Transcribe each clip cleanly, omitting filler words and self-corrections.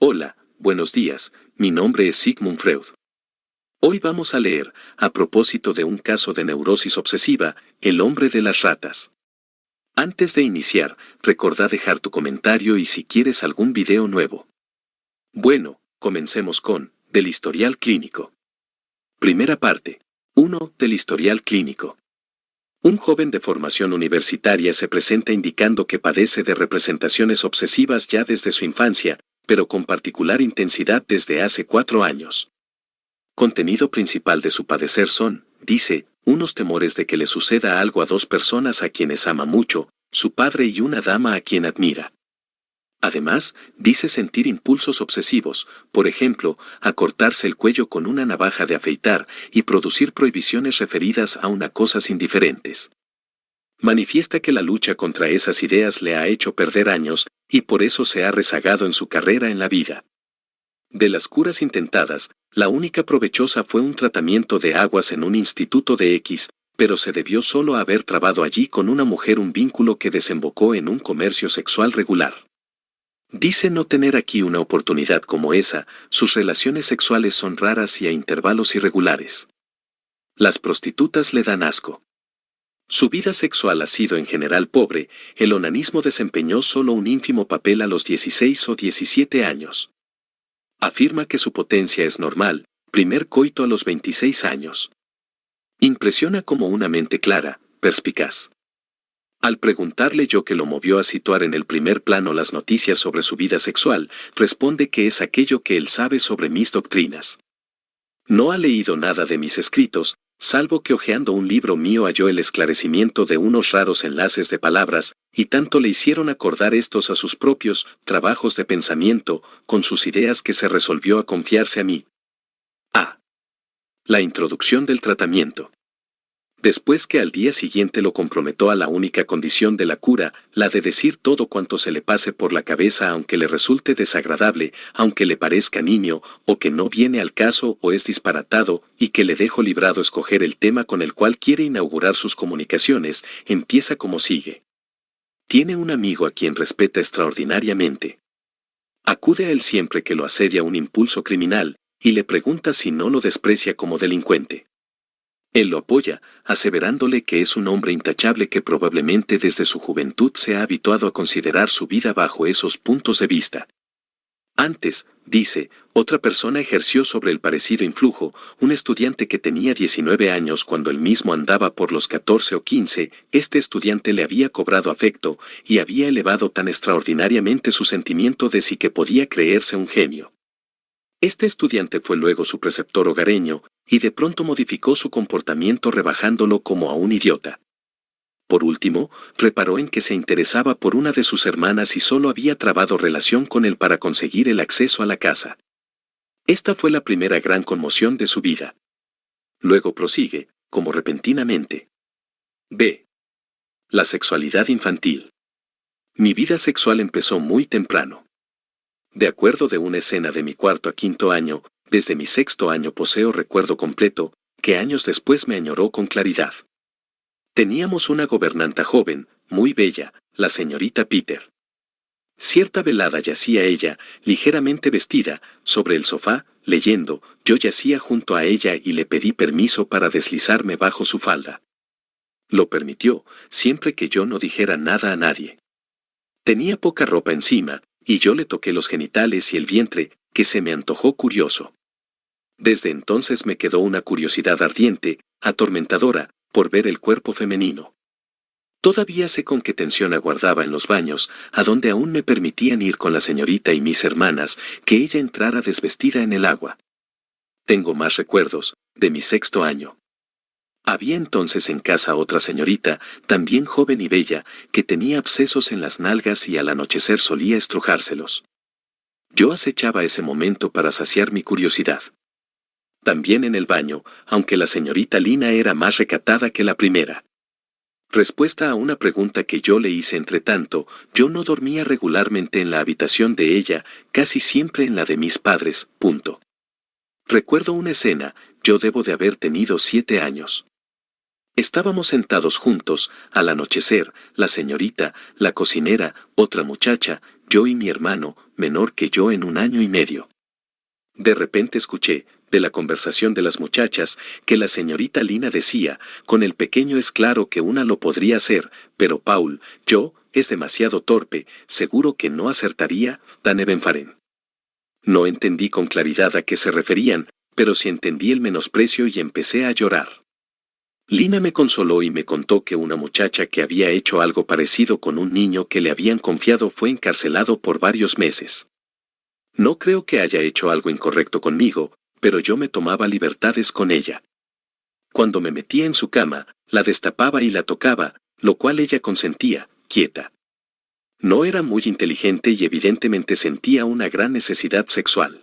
Hola, buenos días, mi nombre es Sigmund Freud. Hoy vamos a leer, a propósito de un caso de neurosis obsesiva, El hombre de las ratas. Antes de iniciar, recordá dejar tu comentario y si quieres algún video nuevo. Bueno, comencemos con, del historial clínico. Primera parte. 1. Del historial clínico. Un joven de formación universitaria se presenta indicando que padece de representaciones obsesivas ya desde su infancia, pero con particular intensidad desde hace 4 años. Contenido principal de su padecer son, dice, unos temores de que le suceda algo a 2 personas a quienes ama mucho, su padre y una dama a quien admira. Además, dice sentir impulsos obsesivos, por ejemplo, a cortarse el cuello con una navaja de afeitar y producir prohibiciones referidas a cosas indiferentes. Manifiesta que la lucha contra esas ideas le ha hecho perder años, y por eso se ha rezagado en su carrera en la vida. De las curas intentadas, la única provechosa fue un tratamiento de aguas en un instituto de X, pero se debió solo a haber trabado allí con una mujer un vínculo que desembocó en un comercio sexual regular. Dice no tener aquí una oportunidad como esa, sus relaciones sexuales son raras y a intervalos irregulares. Las prostitutas le dan asco. Su vida sexual ha sido en general pobre, el onanismo desempeñó solo un ínfimo papel a los 16 o 17 años. Afirma que su potencia es normal, primer coito a los 26 años. Impresiona como una mente clara, perspicaz. Al preguntarle yo qué lo movió a situar en el primer plano las noticias sobre su vida sexual, responde que es aquello que él sabe sobre mis doctrinas. No ha leído nada de mis escritos, salvo que hojeando un libro mío halló el esclarecimiento de unos raros enlaces de palabras, y tanto le hicieron acordar estos a sus propios trabajos de pensamiento, con sus ideas que se resolvió a confiarse a mí. A. La introducción del tratamiento. Después que al día siguiente lo comprometió a la única condición de la cura, la de decir todo cuanto se le pase por la cabeza aunque le resulte desagradable, aunque le parezca niño, o que no viene al caso o es disparatado, y que le dejo librado escoger el tema con el cual quiere inaugurar sus comunicaciones, empieza como sigue. Tiene un amigo a quien respeta extraordinariamente. Acude a él siempre que lo asedia un impulso criminal, y le pregunta si no lo desprecia como delincuente. Él lo apoya, aseverándole que es un hombre intachable que probablemente desde su juventud se ha habituado a considerar su vida bajo esos puntos de vista. Antes, dice, otra persona ejerció sobre el parecido influjo, un estudiante que tenía 19 años cuando él mismo andaba por los 14 o 15, este estudiante le había cobrado afecto y había elevado tan extraordinariamente su sentimiento de sí que podía creerse un genio. Este estudiante fue luego su preceptor hogareño, y de pronto modificó su comportamiento rebajándolo como a un idiota. Por último, reparó en que se interesaba por una de sus hermanas y solo había trabado relación con él para conseguir el acceso a la casa. Esta fue la primera gran conmoción de su vida. Luego prosigue, como repentinamente. B. La sexualidad infantil. Mi vida sexual empezó muy temprano. De acuerdo de una escena de mi 4º a 5º año, desde mi 6º año poseo recuerdo completo, que años después me añoró con claridad. Teníamos una gobernanta joven, muy bella, la señorita Peter. Cierta velada yacía ella, ligeramente vestida, sobre el sofá, leyendo, yo yacía junto a ella y le pedí permiso para deslizarme bajo su falda. Lo permitió, siempre que yo no dijera nada a nadie. Tenía poca ropa encima, y yo le toqué los genitales y el vientre, que se me antojó curioso. Desde entonces me quedó una curiosidad ardiente, atormentadora, por ver el cuerpo femenino. Todavía sé con qué tensión aguardaba en los baños, a donde aún me permitían ir con la señorita y mis hermanas, que ella entrara desvestida en el agua. Tengo más recuerdos, de mi 6º año. Había entonces en casa otra señorita, también joven y bella, que tenía abscesos en las nalgas y al anochecer solía estrujárselos. Yo acechaba ese momento para saciar mi curiosidad. También en el baño, aunque la señorita Lina era más recatada que la primera. Respuesta a una pregunta que yo le hice entre tanto, yo no dormía regularmente en la habitación de ella, casi siempre en la de mis padres, punto. Recuerdo una escena, yo debo de haber tenido 7 años. Estábamos sentados juntos, al anochecer, la señorita, la cocinera, otra muchacha, yo y mi hermano, menor que yo en 1 año y medio. De repente escuché, de la conversación de las muchachas, que la señorita Lina decía, con el pequeño es claro que una lo podría hacer, pero Paul, yo, es demasiado torpe, seguro que no acertaría, Dan Ebenfaren. No entendí con claridad a qué se referían, pero sí entendí el menosprecio y empecé a llorar. Lina me consoló y me contó que una muchacha que había hecho algo parecido con un niño que le habían confiado fue encarcelado por varios meses. No creo que haya hecho algo incorrecto conmigo, pero yo me tomaba libertades con ella. Cuando me metía en su cama, la destapaba y la tocaba, lo cual ella consentía, quieta. No era muy inteligente y evidentemente sentía una gran necesidad sexual.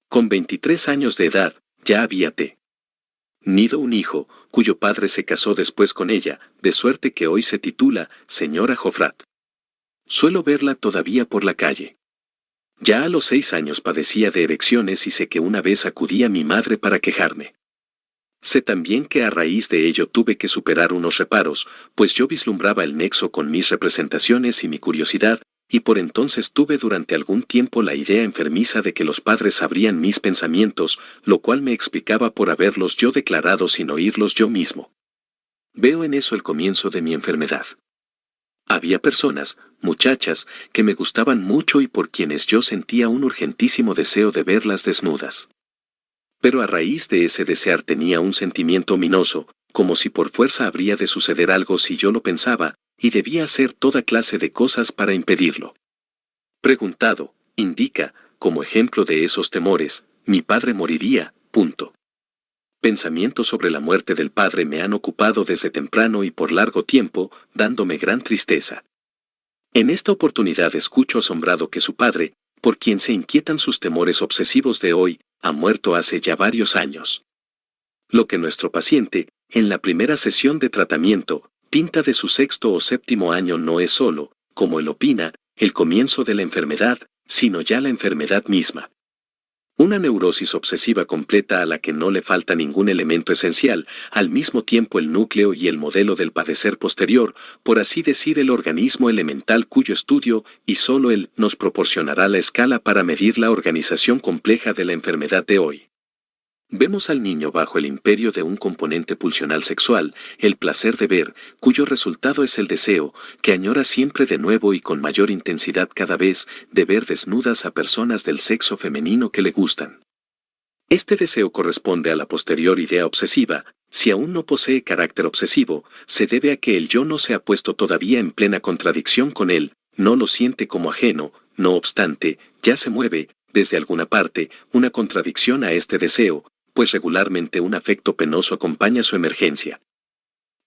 Con 23 años de edad, ya había tenido un hijo, cuyo padre se casó después con ella, de suerte que hoy se titula Señora Joffrat. Suelo verla todavía por la calle. Ya a los 6 años padecía de erecciones y sé que una vez acudí a mi madre para quejarme. Sé también que a raíz de ello tuve que superar unos reparos, pues yo vislumbraba el nexo con mis representaciones y mi curiosidad, y por entonces tuve durante algún tiempo la idea enfermiza de que los padres sabrían mis pensamientos, lo cual me explicaba por haberlos yo declarado sin oírlos yo mismo. Veo en eso el comienzo de mi enfermedad. Había personas, muchachas, que me gustaban mucho y por quienes yo sentía un urgentísimo deseo de verlas desnudas. Pero a raíz de ese desear tenía un sentimiento ominoso, como si por fuerza habría de suceder algo si yo lo pensaba, y debía hacer toda clase de cosas para impedirlo. Preguntado, indica, como ejemplo de esos temores, mi padre moriría, punto. Pensamientos sobre la muerte del padre me han ocupado desde temprano y por largo tiempo, dándome gran tristeza. En esta oportunidad escucho asombrado que su padre, por quien se inquietan sus temores obsesivos de hoy, ha muerto hace ya varios años. Lo que nuestro paciente, en la primera sesión de tratamiento, pinta de su 6º o 7º año no es solo, como él opina, el comienzo de la enfermedad, sino ya la enfermedad misma. Una neurosis obsesiva completa a la que no le falta ningún elemento esencial, al mismo tiempo el núcleo y el modelo del padecer posterior, por así decir el organismo elemental cuyo estudio, y solo él, nos proporcionará la escala para medir la organización compleja de la enfermedad de hoy. Vemos al niño bajo el imperio de un componente pulsional sexual, el placer de ver, cuyo resultado es el deseo, que añora siempre de nuevo y con mayor intensidad cada vez, de ver desnudas a personas del sexo femenino que le gustan. Este deseo corresponde a la posterior idea obsesiva, si aún no posee carácter obsesivo, se debe a que el yo no se ha puesto todavía en plena contradicción con él, no lo siente como ajeno, no obstante, ya se mueve, desde alguna parte, una contradicción a este deseo, pues regularmente un afecto penoso acompaña su emergencia.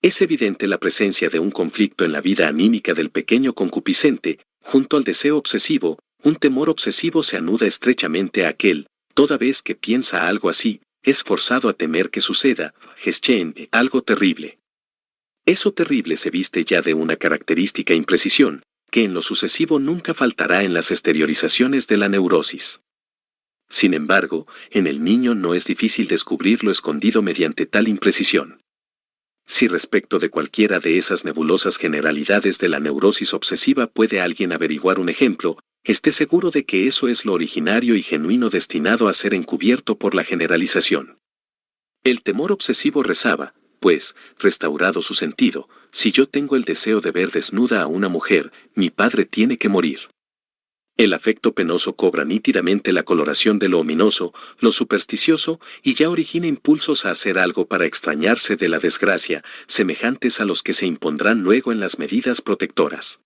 Es evidente la presencia de un conflicto en la vida anímica del pequeño concupiscente, junto al deseo obsesivo, un temor obsesivo se anuda estrechamente a aquel, toda vez que piensa algo así, es forzado a temer que suceda, algo terrible. Eso terrible se viste ya de una característica imprecisión, que en lo sucesivo nunca faltará en las exteriorizaciones de la neurosis. Sin embargo, en el niño no es difícil descubrir lo escondido mediante tal imprecisión. Si respecto de cualquiera de esas nebulosas generalidades de la neurosis obsesiva puede alguien averiguar un ejemplo, esté seguro de que eso es lo originario y genuino destinado a ser encubierto por la generalización. El temor obsesivo rezaba, pues, restaurado su sentido, si yo tengo el deseo de ver desnuda a una mujer, mi padre tiene que morir. El afecto penoso cobra nítidamente la coloración de lo ominoso, lo supersticioso, y ya origina impulsos a hacer algo para extrañarse de la desgracia, semejantes a los que se impondrán luego en las medidas protectoras.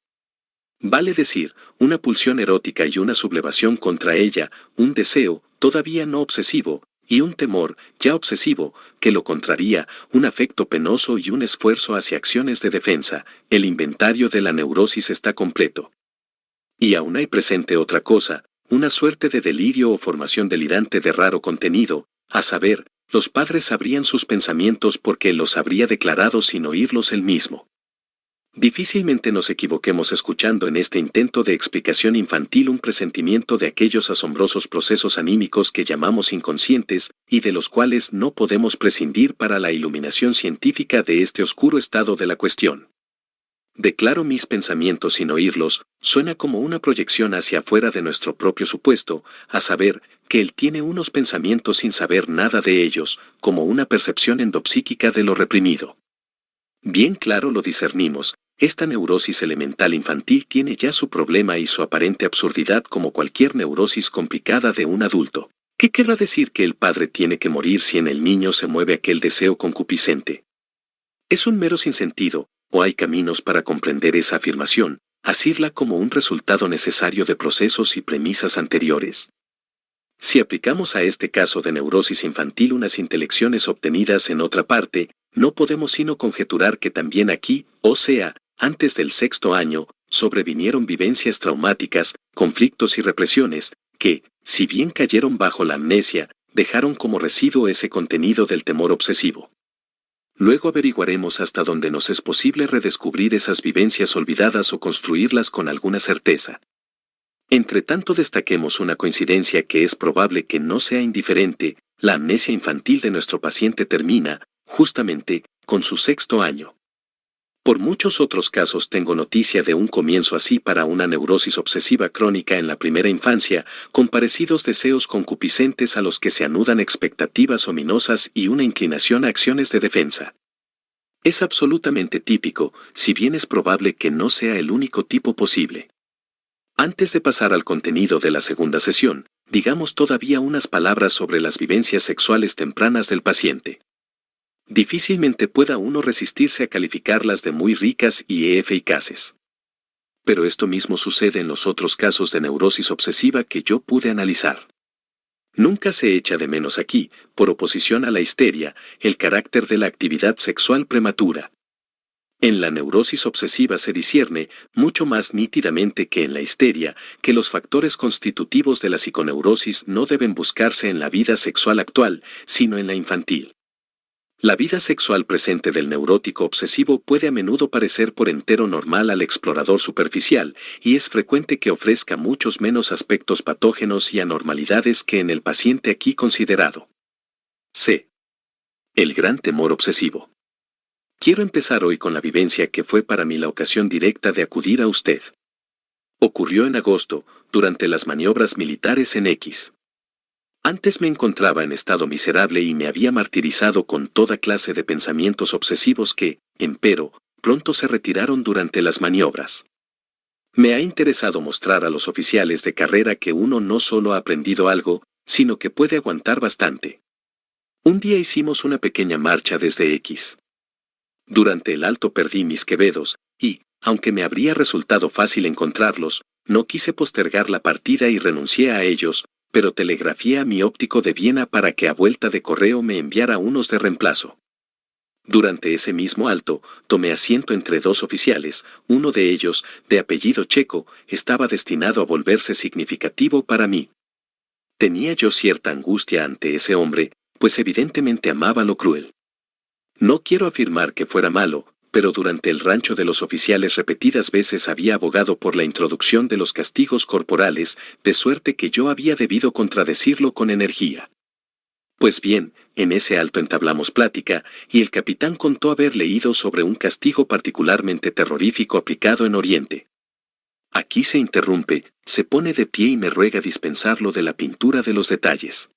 Vale decir, una pulsión erótica y una sublevación contra ella, un deseo, todavía no obsesivo, y un temor, ya obsesivo, que lo contraría, un afecto penoso y un esfuerzo hacia acciones de defensa, el inventario de la neurosis está completo. Y aún hay presente otra cosa, una suerte de delirio o formación delirante de raro contenido, a saber, los padres sabrían sus pensamientos porque él los habría declarado sin oírlos él mismo. Difícilmente nos equivoquemos escuchando en este intento de explicación infantil un presentimiento de aquellos asombrosos procesos anímicos que llamamos inconscientes y de los cuales no podemos prescindir para la iluminación científica de este oscuro estado de la cuestión. Declaro mis pensamientos sin oírlos, suena como una proyección hacia afuera de nuestro propio supuesto, a saber, que él tiene unos pensamientos sin saber nada de ellos, como una percepción endopsíquica de lo reprimido. Bien claro lo discernimos, esta neurosis elemental infantil tiene ya su problema y su aparente absurdidad como cualquier neurosis complicada de un adulto. ¿Qué querrá decir que el padre tiene que morir si en el niño se mueve aquel deseo concupiscente? Es un mero sinsentido, o hay caminos para comprender esa afirmación, asirla como un resultado necesario de procesos y premisas anteriores. Si aplicamos a este caso de neurosis infantil unas intelecciones obtenidas en otra parte, no podemos sino conjeturar que también aquí, o sea, antes del 6º año, sobrevinieron vivencias traumáticas, conflictos y represiones, que, si bien cayeron bajo la amnesia, dejaron como residuo ese contenido del temor obsesivo. Luego averiguaremos hasta dónde nos es posible redescubrir esas vivencias olvidadas o construirlas con alguna certeza. Entre tanto destaquemos una coincidencia que es probable que no sea indiferente, la amnesia infantil de nuestro paciente termina, justamente, con su 6º año. Por muchos otros casos tengo noticia de un comienzo así para una neurosis obsesiva crónica en la primera infancia, con parecidos deseos concupiscentes a los que se anudan expectativas ominosas y una inclinación a acciones de defensa. Es absolutamente típico, si bien es probable que no sea el único tipo posible. Antes de pasar al contenido de la segunda sesión, digamos todavía unas palabras sobre las vivencias sexuales tempranas del paciente. Difícilmente pueda uno resistirse a calificarlas de muy ricas y eficaces. Pero esto mismo sucede en los otros casos de neurosis obsesiva que yo pude analizar. Nunca se echa de menos aquí, por oposición a la histeria, el carácter de la actividad sexual prematura. En la neurosis obsesiva se discierne, mucho más nítidamente que en la histeria, que los factores constitutivos de la psiconeurosis no deben buscarse en la vida sexual actual, sino en la infantil. La vida sexual presente del neurótico obsesivo puede a menudo parecer por entero normal al explorador superficial, y es frecuente que ofrezca muchos menos aspectos patógenos y anormalidades que en el paciente aquí considerado. C. El gran temor obsesivo. Quiero empezar hoy con la vivencia que fue para mí la ocasión directa de acudir a usted. Ocurrió en agosto, durante las maniobras militares en X. Antes me encontraba en estado miserable y me había martirizado con toda clase de pensamientos obsesivos que, empero, pronto se retiraron durante las maniobras. Me ha interesado mostrar a los oficiales de carrera que uno no solo ha aprendido algo, sino que puede aguantar bastante. Un día hicimos una pequeña marcha desde X. Durante el alto perdí mis quevedos, y, aunque me habría resultado fácil encontrarlos, no quise postergar la partida y renuncié a ellos, pero telegrafié a mi óptico de Viena para que a vuelta de correo me enviara unos de reemplazo. Durante ese mismo alto, tomé asiento entre dos oficiales, uno de ellos, de apellido checo, estaba destinado a volverse significativo para mí. Tenía yo cierta angustia ante ese hombre, pues evidentemente amaba lo cruel. No quiero afirmar que fuera malo, pero durante el rancho de los oficiales repetidas veces había abogado por la introducción de los castigos corporales, de suerte que yo había debido contradecirlo con energía. Pues bien, en ese alto entablamos plática, y el capitán contó haber leído sobre un castigo particularmente terrorífico aplicado en Oriente. Aquí se interrumpe, se pone de pie y me ruega dispensarlo de la pintura de los detalles.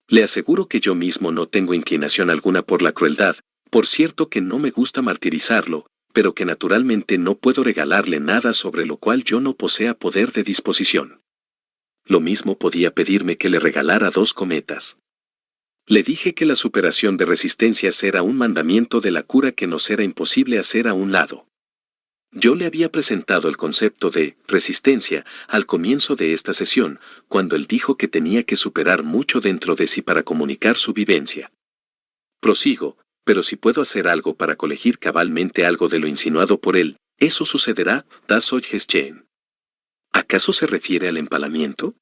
Le aseguro que yo mismo no tengo inclinación alguna por la crueldad, por cierto que no me gusta martirizarlo, pero que naturalmente no puedo regalarle nada sobre lo cual yo no posea poder de disposición. Lo mismo podía pedirme que le regalara 2 cometas. Le dije que la superación de resistencias era un mandamiento de la cura que nos era imposible hacer a un lado. Yo le había presentado el concepto de resistencia al comienzo de esta sesión, cuando él dijo que tenía que superar mucho dentro de sí para comunicar su vivencia. Prosigo, pero si puedo hacer algo para colegir cabalmente algo de lo insinuado por él, eso sucederá, das soll geschehen. ¿Acaso se refiere al empalamiento?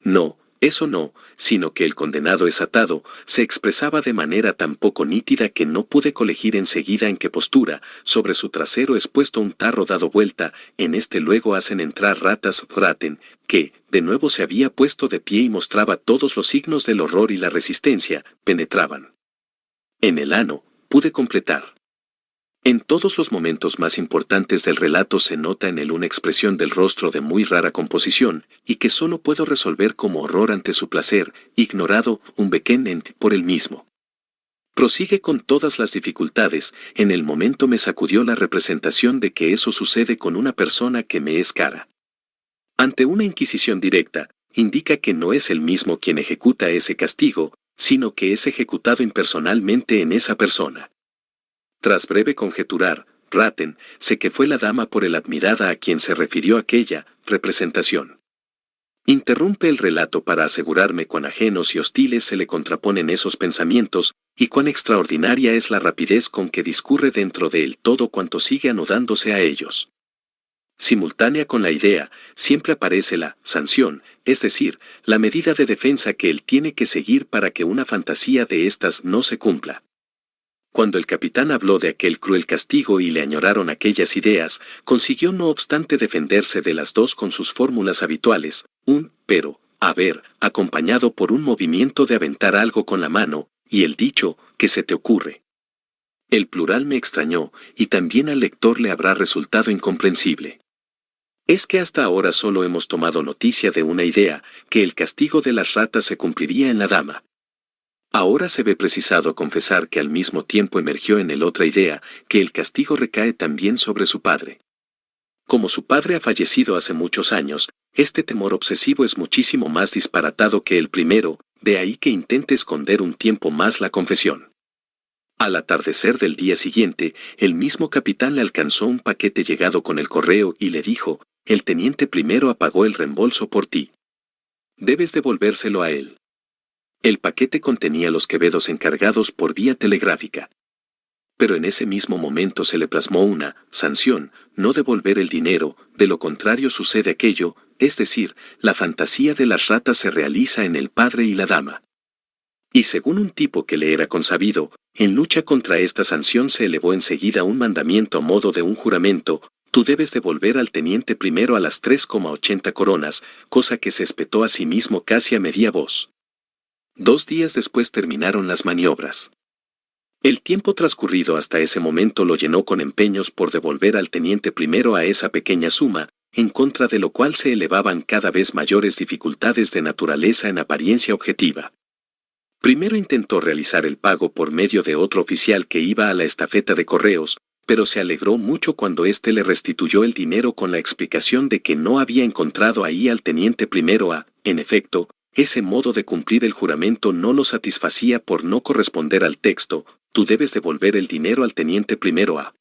No, Eso no, sino que el condenado es atado, se expresaba de manera tan poco nítida que no pude colegir enseguida en qué postura, sobre su trasero es puesto un tarro dado vuelta, en este luego hacen entrar ratas raten, que, de nuevo se había puesto de pie y mostraba todos los signos del horror y la resistencia, penetraban. En el ano, pude completar. En todos los momentos más importantes del relato se nota en él una expresión del rostro de muy rara composición, y que solo puedo resolver como horror ante su placer, ignorado, un bequenen, por él mismo. Prosigue con todas las dificultades, en el momento me sacudió la representación de que eso sucede con una persona que me es cara. Ante una inquisición directa, indica que no es él mismo quien ejecuta ese castigo, sino que es ejecutado impersonalmente en esa persona. Tras breve conjeturar, raten, sé que fue la dama por el admirada a quien se refirió aquella representación. Interrumpe el relato para asegurarme cuán ajenos y hostiles se le contraponen esos pensamientos, y cuán extraordinaria es la rapidez con que discurre dentro de él todo cuanto sigue anudándose a ellos. Simultánea con la idea, siempre aparece la sanción, es decir, la medida de defensa que él tiene que seguir para que una fantasía de estas no se cumpla. Cuando el capitán habló de aquel cruel castigo y le añoraron aquellas ideas, consiguió no obstante defenderse de las dos con sus fórmulas habituales, pero, acompañado por un movimiento de aventar algo con la mano, y el dicho, ¿qué se te ocurre? El plural me extrañó, y también al lector le habrá resultado incomprensible. Es que hasta ahora solo hemos tomado noticia de una idea, que el castigo de las ratas se cumpliría en la dama. Ahora se ve precisado a confesar que al mismo tiempo emergió en él otra idea, que el castigo recae también sobre su padre. Como su padre ha fallecido hace muchos años, este temor obsesivo es muchísimo más disparatado que el primero, de ahí que intente esconder un tiempo más la confesión. Al atardecer del día siguiente, el mismo capitán le alcanzó un paquete llegado con el correo y le dijo, el teniente primero pagó el reembolso por ti. Debes devolvérselo a él. El paquete contenía los quevedos encargados por vía telegráfica. Pero en ese mismo momento se le plasmó una sanción, no devolver el dinero, de lo contrario sucede aquello, es decir, la fantasía de las ratas se realiza en el padre y la dama. Y según un tipo que le era consabido, en lucha contra esta sanción se elevó enseguida un mandamiento a modo de un juramento, tú debes devolver al teniente primero a las 3,80 coronas, cosa que se espetó a sí mismo casi a media voz. 2 días después terminaron las maniobras. El tiempo transcurrido hasta ese momento lo llenó con empeños por devolver al teniente primero a esa pequeña suma, en contra de lo cual se elevaban cada vez mayores dificultades de naturaleza en apariencia objetiva. Primero intentó realizar el pago por medio de otro oficial que iba a la estafeta de correos, pero se alegró mucho cuando éste le restituyó el dinero con la explicación de que no había encontrado ahí al teniente primero en efecto, ese modo de cumplir el juramento no lo satisfacía por no corresponder al texto, tú debes devolver el dinero al teniente primero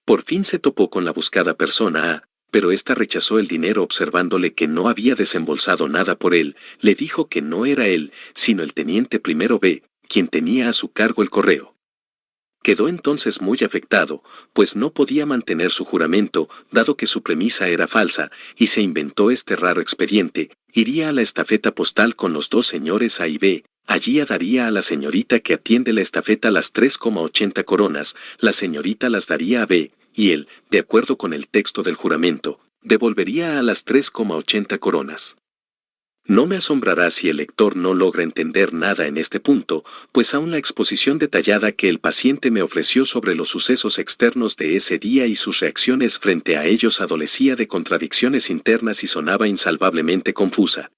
Por fin se topó con la buscada persona pero ésta rechazó el dinero observándole que no había desembolsado nada por él, le dijo que no era él, sino el teniente primero B, quien tenía a su cargo el correo. Quedó entonces muy afectado, pues no podía mantener su juramento, dado que su premisa era falsa, y se inventó este raro expediente, iría a la estafeta postal con los 2 señores A y B, allí daría a la señorita que atiende la estafeta las 3,80 coronas, la señorita las daría a B, y él, de acuerdo con el texto del juramento, devolvería a las 3,80 coronas. No me asombrará si el lector no logra entender nada en este punto, pues aún la exposición detallada que el paciente me ofreció sobre los sucesos externos de ese día y sus reacciones frente a ellos adolecía de contradicciones internas y sonaba insalvablemente confusa.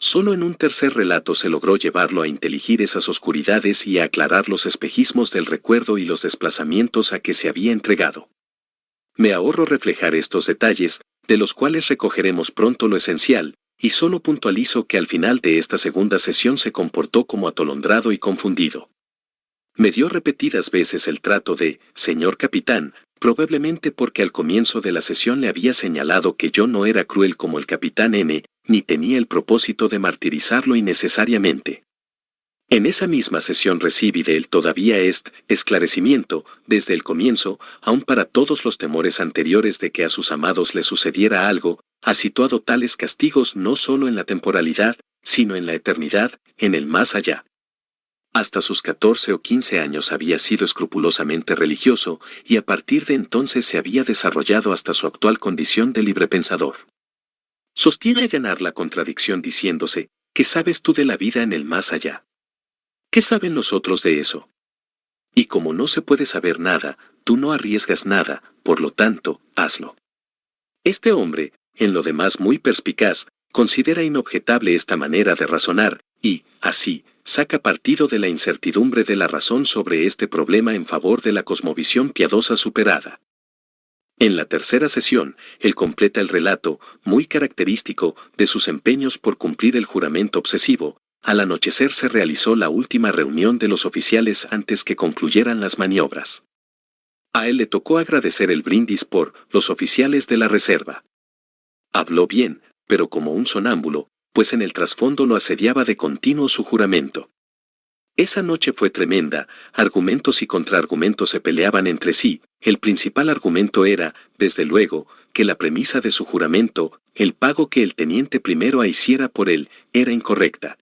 Solo en un tercer relato se logró llevarlo a inteligir esas oscuridades y a aclarar los espejismos del recuerdo y los desplazamientos a que se había entregado. Me ahorro reflejar estos detalles, de los cuales recogeremos pronto lo esencial, y solo puntualizo que al final de esta segunda sesión se comportó como atolondrado y confundido. Me dio repetidas veces el trato de «señor capitán», probablemente porque al comienzo de la sesión le había señalado que yo no era cruel como el capitán N, ni tenía el propósito de martirizarlo innecesariamente. En esa misma sesión recibí de él todavía esclarecimiento, desde el comienzo, aun para todos los temores anteriores de que a sus amados le sucediera algo, ha situado tales castigos no solo en la temporalidad, sino en la eternidad, en el más allá. Hasta sus 14 o 15 años había sido escrupulosamente religioso y a partir de entonces se había desarrollado hasta su actual condición de librepensador. Sostiene allanar la contradicción diciéndose, ¿qué sabes tú de la vida en el más allá? ¿Qué saben los otros de eso? Y como no se puede saber nada, tú no arriesgas nada, por lo tanto, hazlo. Este hombre, en lo demás muy perspicaz, considera inobjetable esta manera de razonar, y, así, saca partido de la incertidumbre de la razón sobre este problema en favor de la cosmovisión piadosa superada. En la tercera sesión, él completa el relato, muy característico, de sus empeños por cumplir el juramento obsesivo. Al anochecer se realizó la última reunión de los oficiales antes que concluyeran las maniobras. A él le tocó agradecer el brindis por los oficiales de la reserva. Habló bien, pero como un sonámbulo, pues en el trasfondo lo asediaba de continuo su juramento. Esa noche fue tremenda, argumentos y contraargumentos se peleaban entre sí. El principal argumento era, desde luego, que la premisa de su juramento, el pago que el teniente primero hiciera por él, era incorrecta.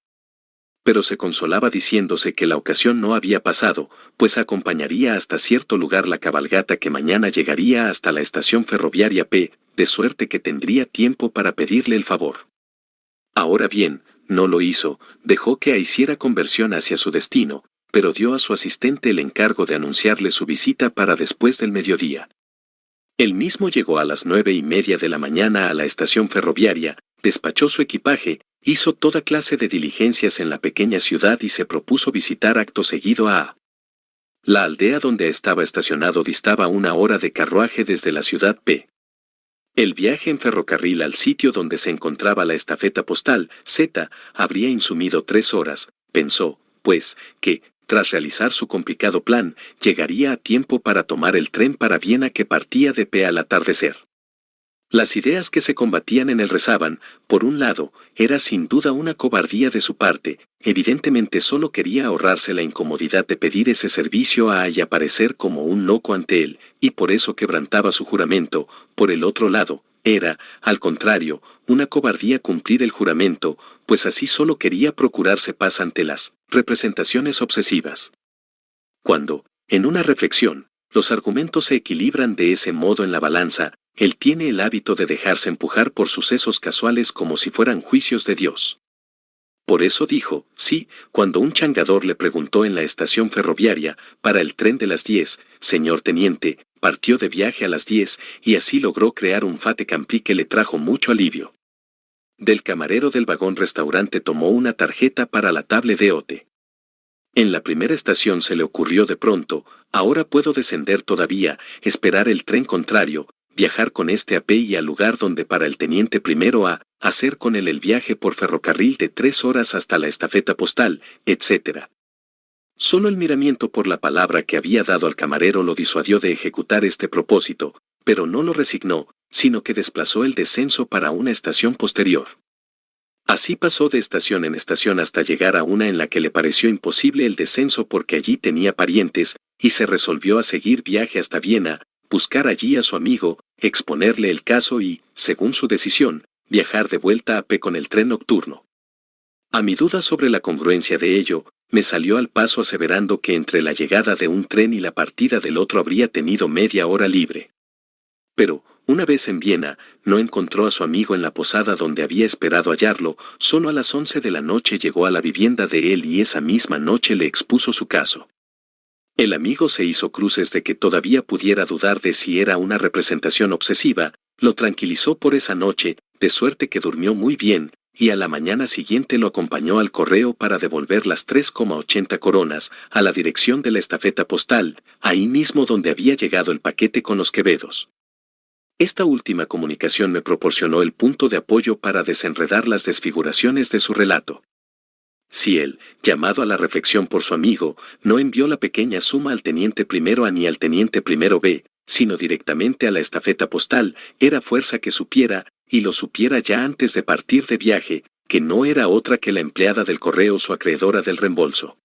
Pero se consolaba diciéndose que la ocasión no había pasado, pues acompañaría hasta cierto lugar la cabalgata que mañana llegaría hasta la estación ferroviaria P, de suerte que tendría tiempo para pedirle el favor. Ahora bien, no lo hizo, dejó que hiciera conversión hacia su destino, pero dio a su asistente el encargo de anunciarle su visita para después del mediodía. Él mismo llegó a las 9:30 de la mañana a la estación ferroviaria, despachó su equipaje, hizo toda clase de diligencias en la pequeña ciudad y se propuso visitar acto seguido a la aldea donde estaba estacionado distaba 1 hora de carruaje desde la ciudad P. El viaje en ferrocarril al sitio donde se encontraba la estafeta postal, Z, habría insumido 3 horas, pensó, pues, que, tras realizar su complicado plan, llegaría a tiempo para tomar el tren para Viena que partía de P al atardecer. Las ideas que se combatían en él rezaban, por un lado, era sin duda una cobardía de su parte, evidentemente solo quería ahorrarse la incomodidad de pedir ese servicio y aparecer como un loco ante él, y por eso quebrantaba su juramento. Por el otro lado, era, al contrario, una cobardía cumplir el juramento, pues así solo quería procurarse paz ante las representaciones obsesivas. Cuando, en una reflexión, los argumentos se equilibran de ese modo en la balanza, él tiene el hábito de dejarse empujar por sucesos casuales como si fueran juicios de Dios. Por eso dijo, sí, cuando un changador le preguntó en la estación ferroviaria, para el tren de las 10, señor teniente, partió de viaje a las 10, y así logró crear un fait accompli que le trajo mucho alivio. Del camarero del vagón restaurante tomó una tarjeta para la table de hote. En la primera estación se le ocurrió de pronto, ahora puedo descender todavía, esperar el tren contrario, viajar con este a P y al lugar donde para el teniente primero hacer con él el viaje por ferrocarril de 3 horas hasta la estafeta postal, etc. Solo el miramiento por la palabra que había dado al camarero lo disuadió de ejecutar este propósito, pero no lo resignó, sino que desplazó el descenso para una estación posterior. Así pasó de estación en estación hasta llegar a una en la que le pareció imposible el descenso porque allí tenía parientes, y se resolvió a seguir viaje hasta Viena, buscar allí a su amigo, exponerle el caso y, según su decisión, viajar de vuelta a P con el tren nocturno. A mi duda sobre la congruencia de ello, me salió al paso aseverando que entre la llegada de un tren y la partida del otro habría tenido media hora libre. Pero, una vez en Viena, no encontró a su amigo en la posada donde había esperado hallarlo, solo a las 11 de la noche llegó a la vivienda de él y esa misma noche le expuso su caso. El amigo se hizo cruces de que todavía pudiera dudar de si era una representación obsesiva, lo tranquilizó por esa noche, de suerte que durmió muy bien, y a la mañana siguiente lo acompañó al correo para devolver las 3,80 coronas a la dirección de la estafeta postal, ahí mismo donde había llegado el paquete con los quevedos. Esta última comunicación me proporcionó el punto de apoyo para desenredar las desfiguraciones de su relato. Si él, llamado a la reflexión por su amigo, no envió la pequeña suma al teniente primero A ni al teniente primero B, sino directamente a la estafeta postal, era fuerza que supiera, y lo supiera ya antes de partir de viaje, que no era otra que la empleada del correo su acreedora del reembolso.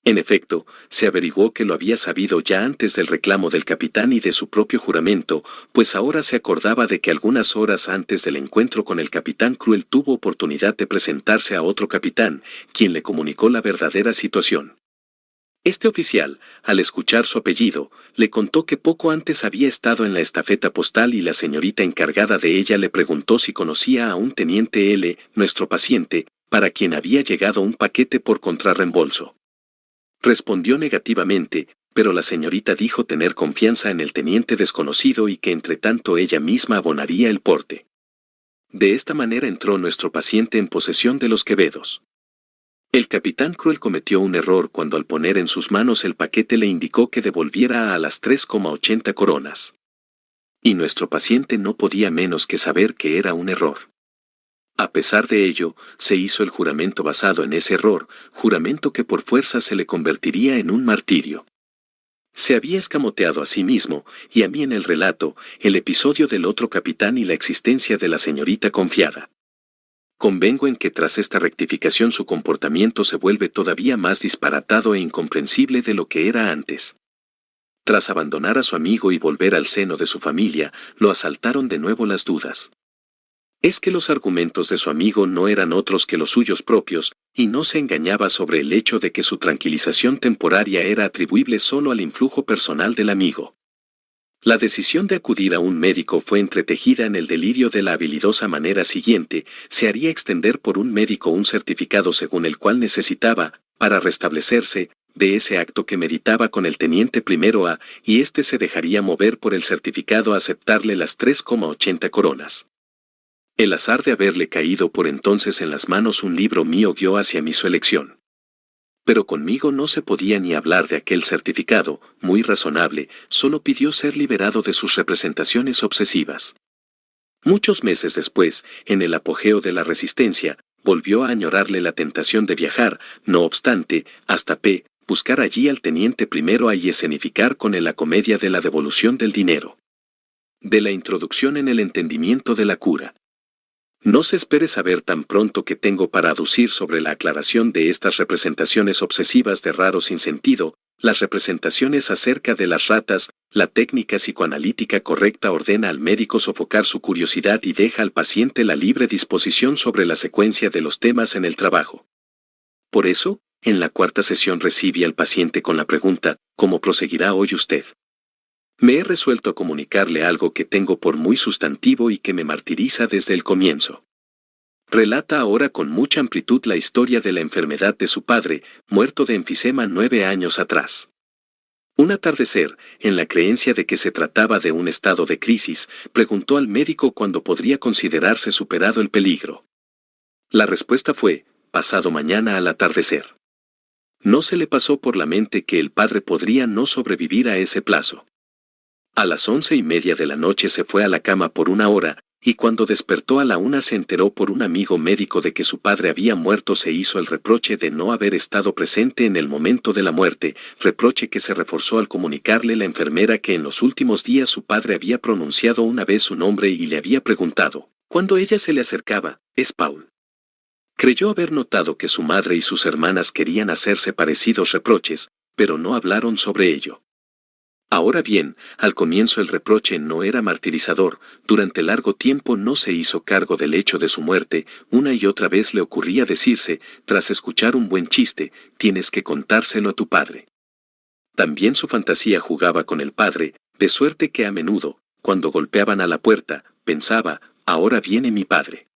En efecto, se averiguó que lo había sabido ya antes del reclamo del capitán y de su propio juramento, pues ahora se acordaba de que algunas horas antes del encuentro con el capitán Cruel tuvo oportunidad de presentarse a otro capitán, quien le comunicó la verdadera situación. Este oficial, al escuchar su apellido, le contó que poco antes había estado en la estafeta postal y la señorita encargada de ella le preguntó si conocía a un teniente L, nuestro paciente, para quien había llegado un paquete por contrarreembolso. Respondió negativamente, pero la señorita dijo tener confianza en el teniente desconocido y que entre tanto ella misma abonaría el porte. De esta manera entró nuestro paciente en posesión de los Quevedos. El capitán Cruel cometió un error cuando al poner en sus manos el paquete le indicó que devolviera a las 3,80 coronas. Y nuestro paciente no podía menos que saber que era un error. A pesar de ello, se hizo el juramento basado en ese error, juramento que por fuerza se le convertiría en un martirio. Se había escamoteado a sí mismo, y a mí en el relato, el episodio del otro capitán y la existencia de la señorita confiada. Convengo en que tras esta rectificación su comportamiento se vuelve todavía más disparatado e incomprensible de lo que era antes. Tras abandonar a su amigo y volver al seno de su familia, lo asaltaron de nuevo las dudas. Es que los argumentos de su amigo no eran otros que los suyos propios, y no se engañaba sobre el hecho de que su tranquilización temporaria era atribuible solo al influjo personal del amigo. La decisión de acudir a un médico fue entretejida en el delirio de la habilidosa manera siguiente: se haría extender por un médico un certificado según el cual necesitaba, para restablecerse, de ese acto que meditaba con el teniente primero A, y éste se dejaría mover por el certificado a aceptarle las 3,80 coronas. El azar de haberle caído por entonces en las manos un libro mío guió hacia mí su elección. Pero conmigo no se podía ni hablar de aquel certificado, muy razonable, solo pidió ser liberado de sus representaciones obsesivas. Muchos meses después, en el apogeo de la resistencia, volvió a añorarle la tentación de viajar, no obstante, hasta P, buscar allí al teniente primero A y escenificar con él la comedia de la devolución del dinero. De la introducción en el entendimiento de la cura. No se espere saber tan pronto que tengo para aducir sobre la aclaración de estas representaciones obsesivas de raro sinsentido, las representaciones acerca de las ratas. La técnica psicoanalítica correcta ordena al médico sofocar su curiosidad y deja al paciente la libre disposición sobre la secuencia de los temas en el trabajo. Por eso, en la cuarta sesión recibí al paciente con la pregunta: ¿cómo proseguirá hoy usted? Me he resuelto a comunicarle algo que tengo por muy sustantivo y que me martiriza desde el comienzo. Relata ahora con mucha amplitud la historia de la enfermedad de su padre, muerto de enfisema 9 años atrás. Un atardecer, en la creencia de que se trataba de un estado de crisis, preguntó al médico cuándo podría considerarse superado el peligro. La respuesta fue: pasado mañana al atardecer. No se le pasó por la mente que el padre podría no sobrevivir a ese plazo. A las 11:30 de la noche se fue a la cama por 1 hora, y cuando despertó a la 1 se enteró por un amigo médico de que su padre había muerto. Se hizo el reproche de no haber estado presente en el momento de la muerte, reproche que se reforzó al comunicarle la enfermera que en los últimos días su padre había pronunciado una vez su nombre y le había preguntado, cuando ella se le acercaba: ¿es Paul? Creyó haber notado que su madre y sus hermanas querían hacerse parecidos reproches, pero no hablaron sobre ello. Ahora bien, al comienzo el reproche no era martirizador. Durante largo tiempo no se hizo cargo del hecho de su muerte. Una y otra vez le ocurría decirse, tras escuchar un buen chiste: tienes que contárselo a tu padre. También su fantasía jugaba con el padre, de suerte que a menudo, cuando golpeaban a la puerta, pensaba: ahora viene mi padre.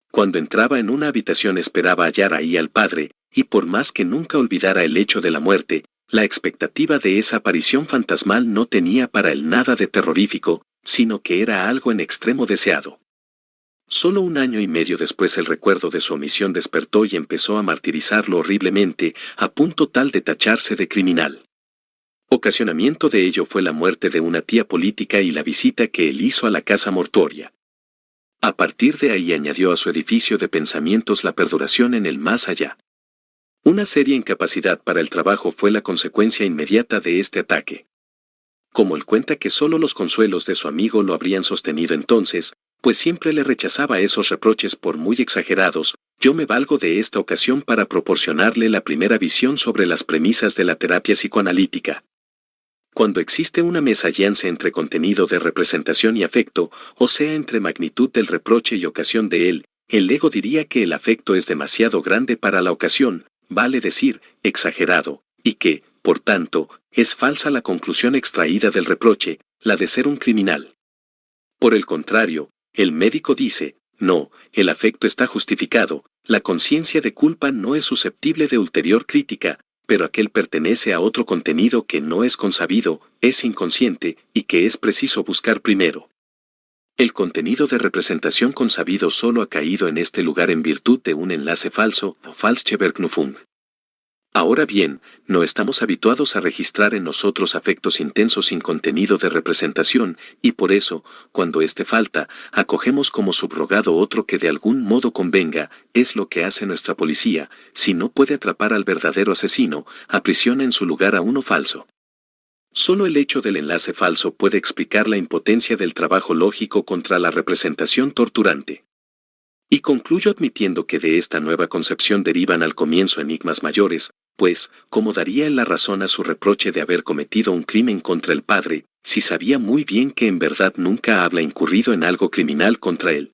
Cuando entraba en una habitación esperaba hallar ahí al padre, y por más que nunca olvidara el hecho de la muerte, la expectativa de esa aparición fantasmal no tenía para él nada de terrorífico, sino que era algo en extremo deseado. Solo 1 año y medio después el recuerdo de su omisión despertó y empezó a martirizarlo horriblemente, a punto tal de tacharse de criminal. Ocasionamiento de ello fue la muerte de una tía política y la visita que él hizo a la casa mortuoria. A partir de ahí añadió a su edificio de pensamientos la perduración en el más allá. Una seria incapacidad para el trabajo fue la consecuencia inmediata de este ataque. Como él cuenta que solo los consuelos de su amigo lo habrían sostenido entonces, pues siempre le rechazaba esos reproches por muy exagerados, Yo me valgo de esta ocasión para proporcionarle la primera visión sobre las premisas de la terapia psicoanalítica. Cuando existe una mesallianza entre contenido de representación y afecto, o sea entre magnitud del reproche y ocasión de él, el ego diría que el afecto es demasiado grande para la ocasión, vale decir, exagerado, y que, por tanto, es falsa la conclusión extraída del reproche, la de ser un criminal. Por el contrario, el médico dice, no, el afecto está justificado, la conciencia de culpa no es susceptible de ulterior crítica, pero aquel pertenece a otro contenido que no es consabido, es inconsciente, y que es preciso buscar primero. El contenido de representación consabido solo ha caído en este lugar en virtud de un enlace falso, Falschverknüpfung. Ahora bien, no estamos habituados a registrar en nosotros afectos intensos sin contenido de representación, y por eso, cuando éste falta, acogemos como subrogado otro que de algún modo convenga, es lo que hace nuestra policía, si no puede atrapar al verdadero asesino, aprisiona en su lugar a uno falso. Solo el hecho del enlace falso puede explicar la impotencia del trabajo lógico contra la representación torturante. Y concluyo admitiendo que de esta nueva concepción derivan al comienzo enigmas mayores, pues, ¿cómo daría él la razón a su reproche de haber cometido un crimen contra el padre, si sabía muy bien que en verdad nunca habla incurrido en algo criminal contra él?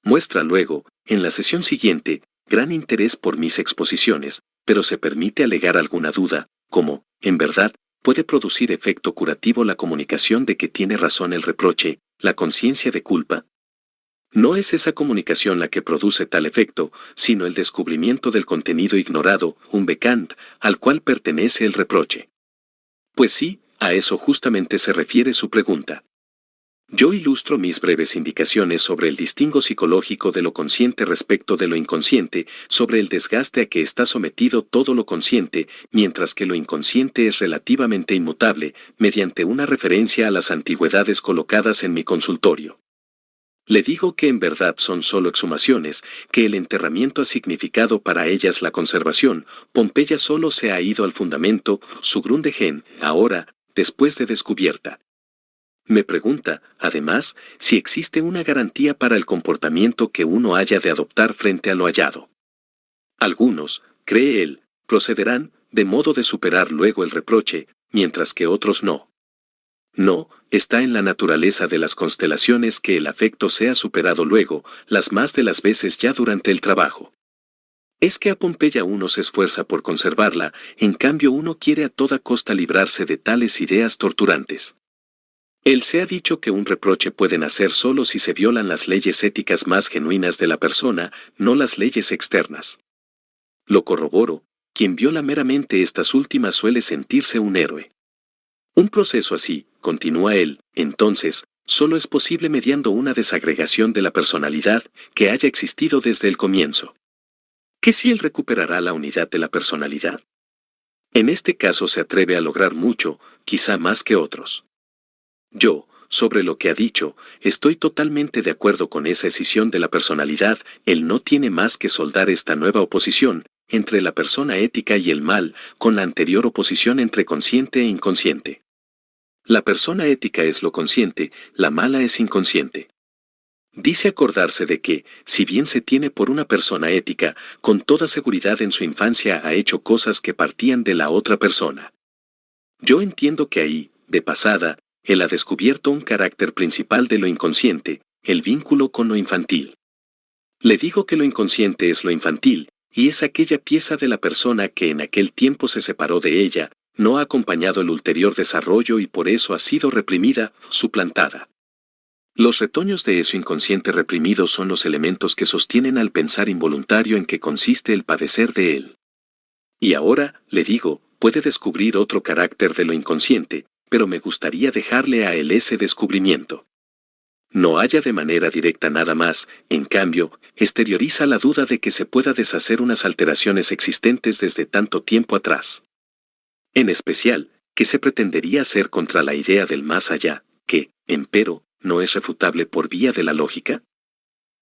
Muestra luego, en la sesión siguiente, gran interés por mis exposiciones, pero se permite alegar alguna duda, como, en verdad, puede producir efecto curativo la comunicación de que tiene razón el reproche, la conciencia de culpa. No es esa comunicación la que produce tal efecto, sino el descubrimiento del contenido ignorado, un Bekannt, al cual pertenece el reproche. Pues sí, a eso justamente se refiere su pregunta. Yo ilustro mis breves indicaciones sobre el distingo psicológico de lo consciente respecto de lo inconsciente, sobre el desgaste a que está sometido todo lo consciente, mientras que lo inconsciente es relativamente inmutable, mediante una referencia a las antigüedades colocadas en mi consultorio. Le digo que en verdad son solo exhumaciones, que el enterramiento ha significado para ellas la conservación, Pompeya solo se ha ido al fundamento, su Grundegen, ahora, después de descubierta. Me pregunta, además, si existe una garantía para el comportamiento que uno haya de adoptar frente a lo hallado. Algunos, cree él, procederán, de modo de superar luego el reproche, mientras que otros no. No, está en la naturaleza de las constelaciones que el afecto sea superado luego, las más de las veces ya durante el trabajo. Es que a Pompeya uno se esfuerza por conservarla, en cambio uno quiere a toda costa librarse de tales ideas torturantes. Él se ha dicho que un reproche puede nacer solo si se violan las leyes éticas más genuinas de la persona, no las leyes externas. Lo corroboro, quien viola meramente estas últimas suele sentirse un héroe. Un proceso así, continúa él, entonces, solo es posible mediando una desagregación de la personalidad que haya existido desde el comienzo. ¿Qué si él recuperará la unidad de la personalidad? En este caso se atreve a lograr mucho, quizá más que otros. Yo, sobre lo que ha dicho, estoy totalmente de acuerdo con esa escisión de la personalidad, él no tiene más que soldar esta nueva oposición, entre la persona ética y el mal, con la anterior oposición entre consciente e inconsciente. La persona ética es lo consciente, la mala es inconsciente. Dice acordarse de que, si bien se tiene por una persona ética, con toda seguridad en su infancia ha hecho cosas que partían de la otra persona. Yo entiendo que ahí, de pasada, él ha descubierto un carácter principal de lo inconsciente, el vínculo con lo infantil. Le digo que lo inconsciente es lo infantil, y es aquella pieza de la persona que en aquel tiempo se separó de ella, no ha acompañado el ulterior desarrollo y por eso ha sido reprimida, suplantada. Los retoños de eso inconsciente reprimido son los elementos que sostienen al pensar involuntario en que consiste el padecer de él. Y ahora, le digo, puede descubrir otro carácter de lo inconsciente, pero me gustaría dejarle a él ese descubrimiento. No halla de manera directa nada más, en cambio, exterioriza la duda de que se pueda deshacer unas alteraciones existentes desde tanto tiempo atrás. En especial, ¿qué se pretendería hacer contra la idea del más allá, que, empero, no es refutable por vía de la lógica?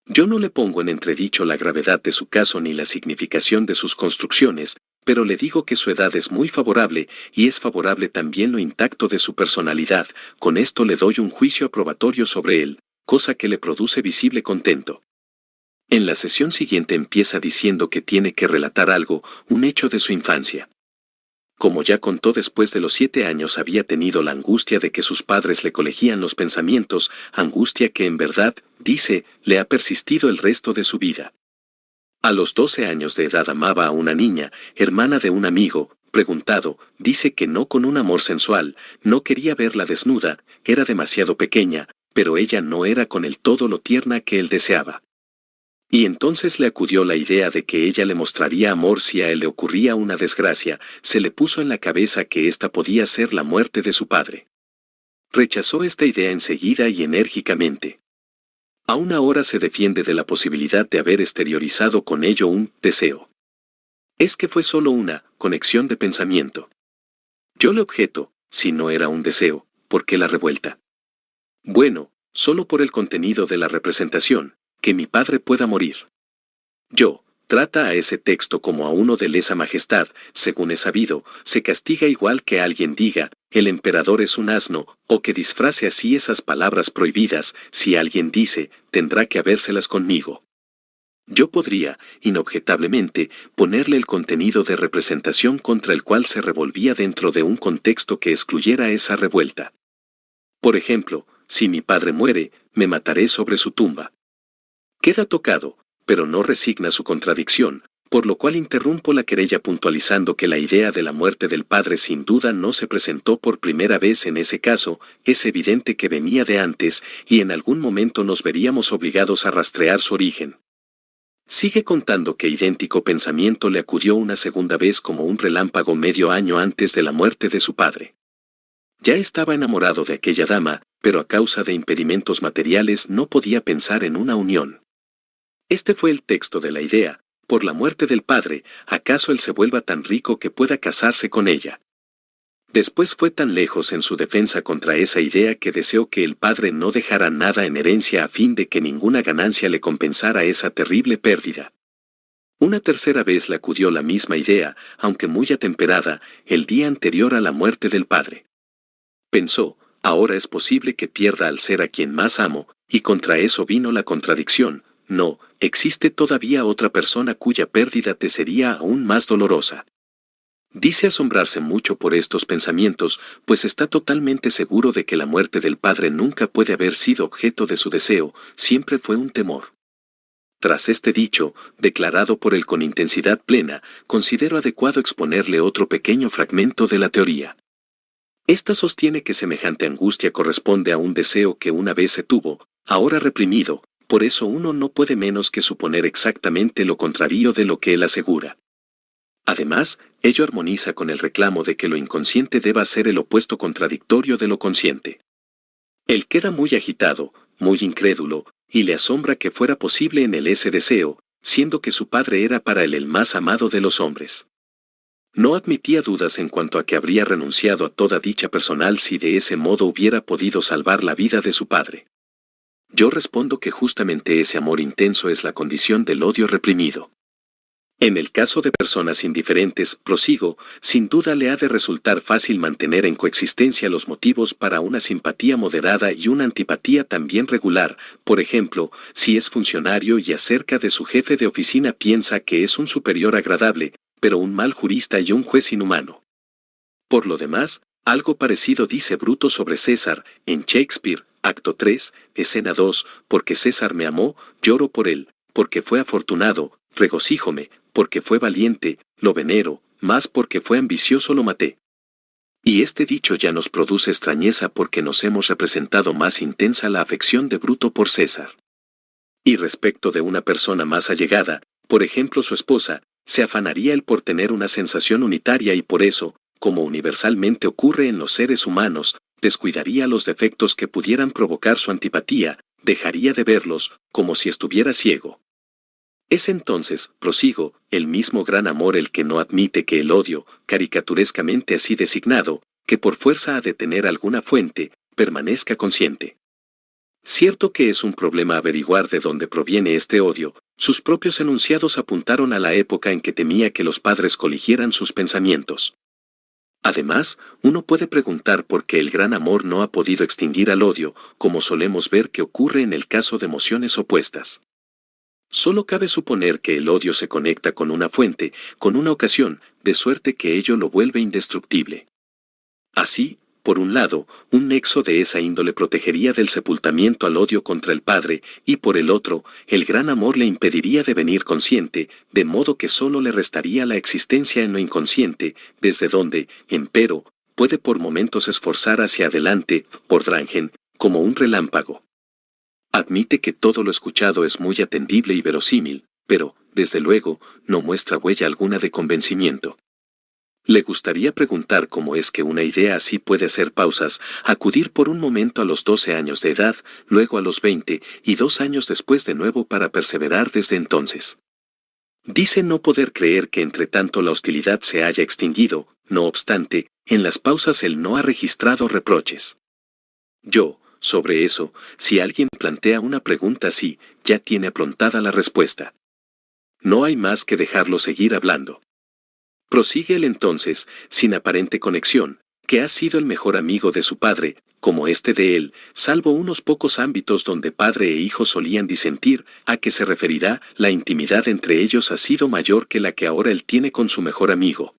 Yo no le pongo en entredicho la gravedad de su caso ni la significación de sus construcciones, pero le digo que su edad es muy favorable, y es favorable también lo intacto de su personalidad, con esto le doy un juicio aprobatorio sobre él, cosa que le produce visible contento. En la sesión siguiente empieza diciendo que tiene que relatar algo, un hecho de su infancia. Como ya contó, después de los 7 años había tenido la angustia de que sus padres le colegían los pensamientos, angustia que en verdad, dice, le ha persistido el resto de su vida. A los 12 años de edad amaba a una niña, hermana de un amigo. Preguntado, dice que no con un amor sensual, no quería verla desnuda, era demasiado pequeña, pero ella no era con el todo lo tierna que él deseaba. Y entonces le acudió la idea de que ella le mostraría amor si a él le ocurría una desgracia, se le puso en la cabeza que esta podía ser la muerte de su padre. Rechazó esta idea enseguida y enérgicamente. Aún ahora se defiende de la posibilidad de haber exteriorizado con ello un deseo. Es que fue solo una conexión de pensamiento. Yo le objeto, si no era un deseo, ¿por qué la revuelta? Bueno, solo por el contenido de la representación, que mi padre pueda morir. Yo, trata a ese texto como a uno de lesa majestad, según es sabido, se castiga igual que alguien diga, el emperador es un asno, o que disfrace así esas palabras prohibidas, si alguien dice, tendrá que habérselas conmigo. Yo podría, inobjetablemente, ponerle el contenido de representación contra el cual se revolvía dentro de un contexto que excluyera esa revuelta. Por ejemplo, si mi padre muere, me mataré sobre su tumba. Queda tocado, pero no resigna su contradicción, por lo cual interrumpo la querella puntualizando que la idea de la muerte del padre sin duda no se presentó por primera vez en ese caso, es evidente que venía de antes, y en algún momento nos veríamos obligados a rastrear su origen. Sigue contando que idéntico pensamiento le acudió una segunda vez como un relámpago medio año antes de la muerte de su padre. Ya estaba enamorado de aquella dama, pero a causa de impedimentos materiales no podía pensar en una unión. Este fue el texto de la idea: por la muerte del padre, ¿acaso él se vuelva tan rico que pueda casarse con ella? Después fue tan lejos en su defensa contra esa idea que deseó que el padre no dejara nada en herencia a fin de que ninguna ganancia le compensara esa terrible pérdida. Una tercera vez le acudió la misma idea, aunque muy atemperada, el día anterior a la muerte del padre. Pensó, ahora es posible que pierda al ser a quien más amo, y contra eso vino la contradicción: no, existe todavía otra persona cuya pérdida te sería aún más dolorosa. Dice asombrarse mucho por estos pensamientos, pues está totalmente seguro de que la muerte del padre nunca puede haber sido objeto de su deseo, siempre fue un temor. Tras este dicho, declarado por él con intensidad plena, considero adecuado exponerle otro pequeño fragmento de la teoría. Esta sostiene que semejante angustia corresponde a un deseo que una vez se tuvo, ahora reprimido, por eso uno no puede menos que suponer exactamente lo contrario de lo que él asegura. Además, ello armoniza con el reclamo de que lo inconsciente deba ser el opuesto contradictorio de lo consciente. Él queda muy agitado, muy incrédulo, y le asombra que fuera posible en él ese deseo, siendo que su padre era para él el más amado de los hombres. No admitía dudas en cuanto a que habría renunciado a toda dicha personal si de ese modo hubiera podido salvar la vida de su padre. Yo respondo que justamente ese amor intenso es la condición del odio reprimido. En el caso de personas indiferentes, prosigo, sin duda le ha de resultar fácil mantener en coexistencia los motivos para una simpatía moderada y una antipatía también regular. Por ejemplo, si es funcionario y acerca de su jefe de oficina piensa que es un superior agradable, pero un mal jurista y un juez inhumano. Por lo demás, algo parecido dice Bruto sobre César, en Shakespeare, acto 3, escena 2, porque César me amó, lloro por él, porque fue afortunado, regocíjome, porque fue valiente, lo venero, más porque fue ambicioso lo maté. Y este dicho ya nos produce extrañeza porque nos hemos representado más intensa la afección de Bruto por César. Y respecto de una persona más allegada, por ejemplo su esposa, se afanaría él por tener una sensación unitaria y por eso, como universalmente ocurre en los seres humanos, descuidaría los defectos que pudieran provocar su antipatía, dejaría de verlos, como si estuviera ciego. Es entonces, prosigo, el mismo gran amor el que no admite que el odio, caricaturescamente así designado, que por fuerza ha de tener alguna fuente, permanezca consciente. Cierto que es un problema averiguar de dónde proviene este odio, sus propios enunciados apuntaron a la época en que temía que los padres coligieran sus pensamientos. Además, uno puede preguntar por qué el gran amor no ha podido extinguir al odio, como solemos ver que ocurre en el caso de emociones opuestas. Solo cabe suponer que el odio se conecta con una fuente, con una ocasión, de suerte que ello lo vuelve indestructible. Así, por un lado, un nexo de esa índole protegería del sepultamiento al odio contra el padre, y por el otro, el gran amor le impediría devenir consciente, de modo que solo le restaría la existencia en lo inconsciente, desde donde, empero, puede por momentos esforzar hacia adelante, por Drangen, como un relámpago. Admite que todo lo escuchado es muy atendible y verosímil, pero, desde luego, no muestra huella alguna de convencimiento. Le gustaría preguntar cómo es que una idea así puede hacer pausas, acudir por un momento a los 12 años de edad, luego a los 20, y 2 años después de nuevo para perseverar desde entonces. Dice no poder creer que entre tanto la hostilidad se haya extinguido, no obstante, en las pausas él no ha registrado reproches. Yo, sobre eso, si alguien plantea una pregunta así, ya tiene aprontada la respuesta. No hay más que dejarlo seguir hablando. Prosigue él entonces, sin aparente conexión, que ha sido el mejor amigo de su padre, como este de él, salvo unos pocos ámbitos donde padre e hijo solían disentir, a que se referirá, la intimidad entre ellos ha sido mayor que la que ahora él tiene con su mejor amigo.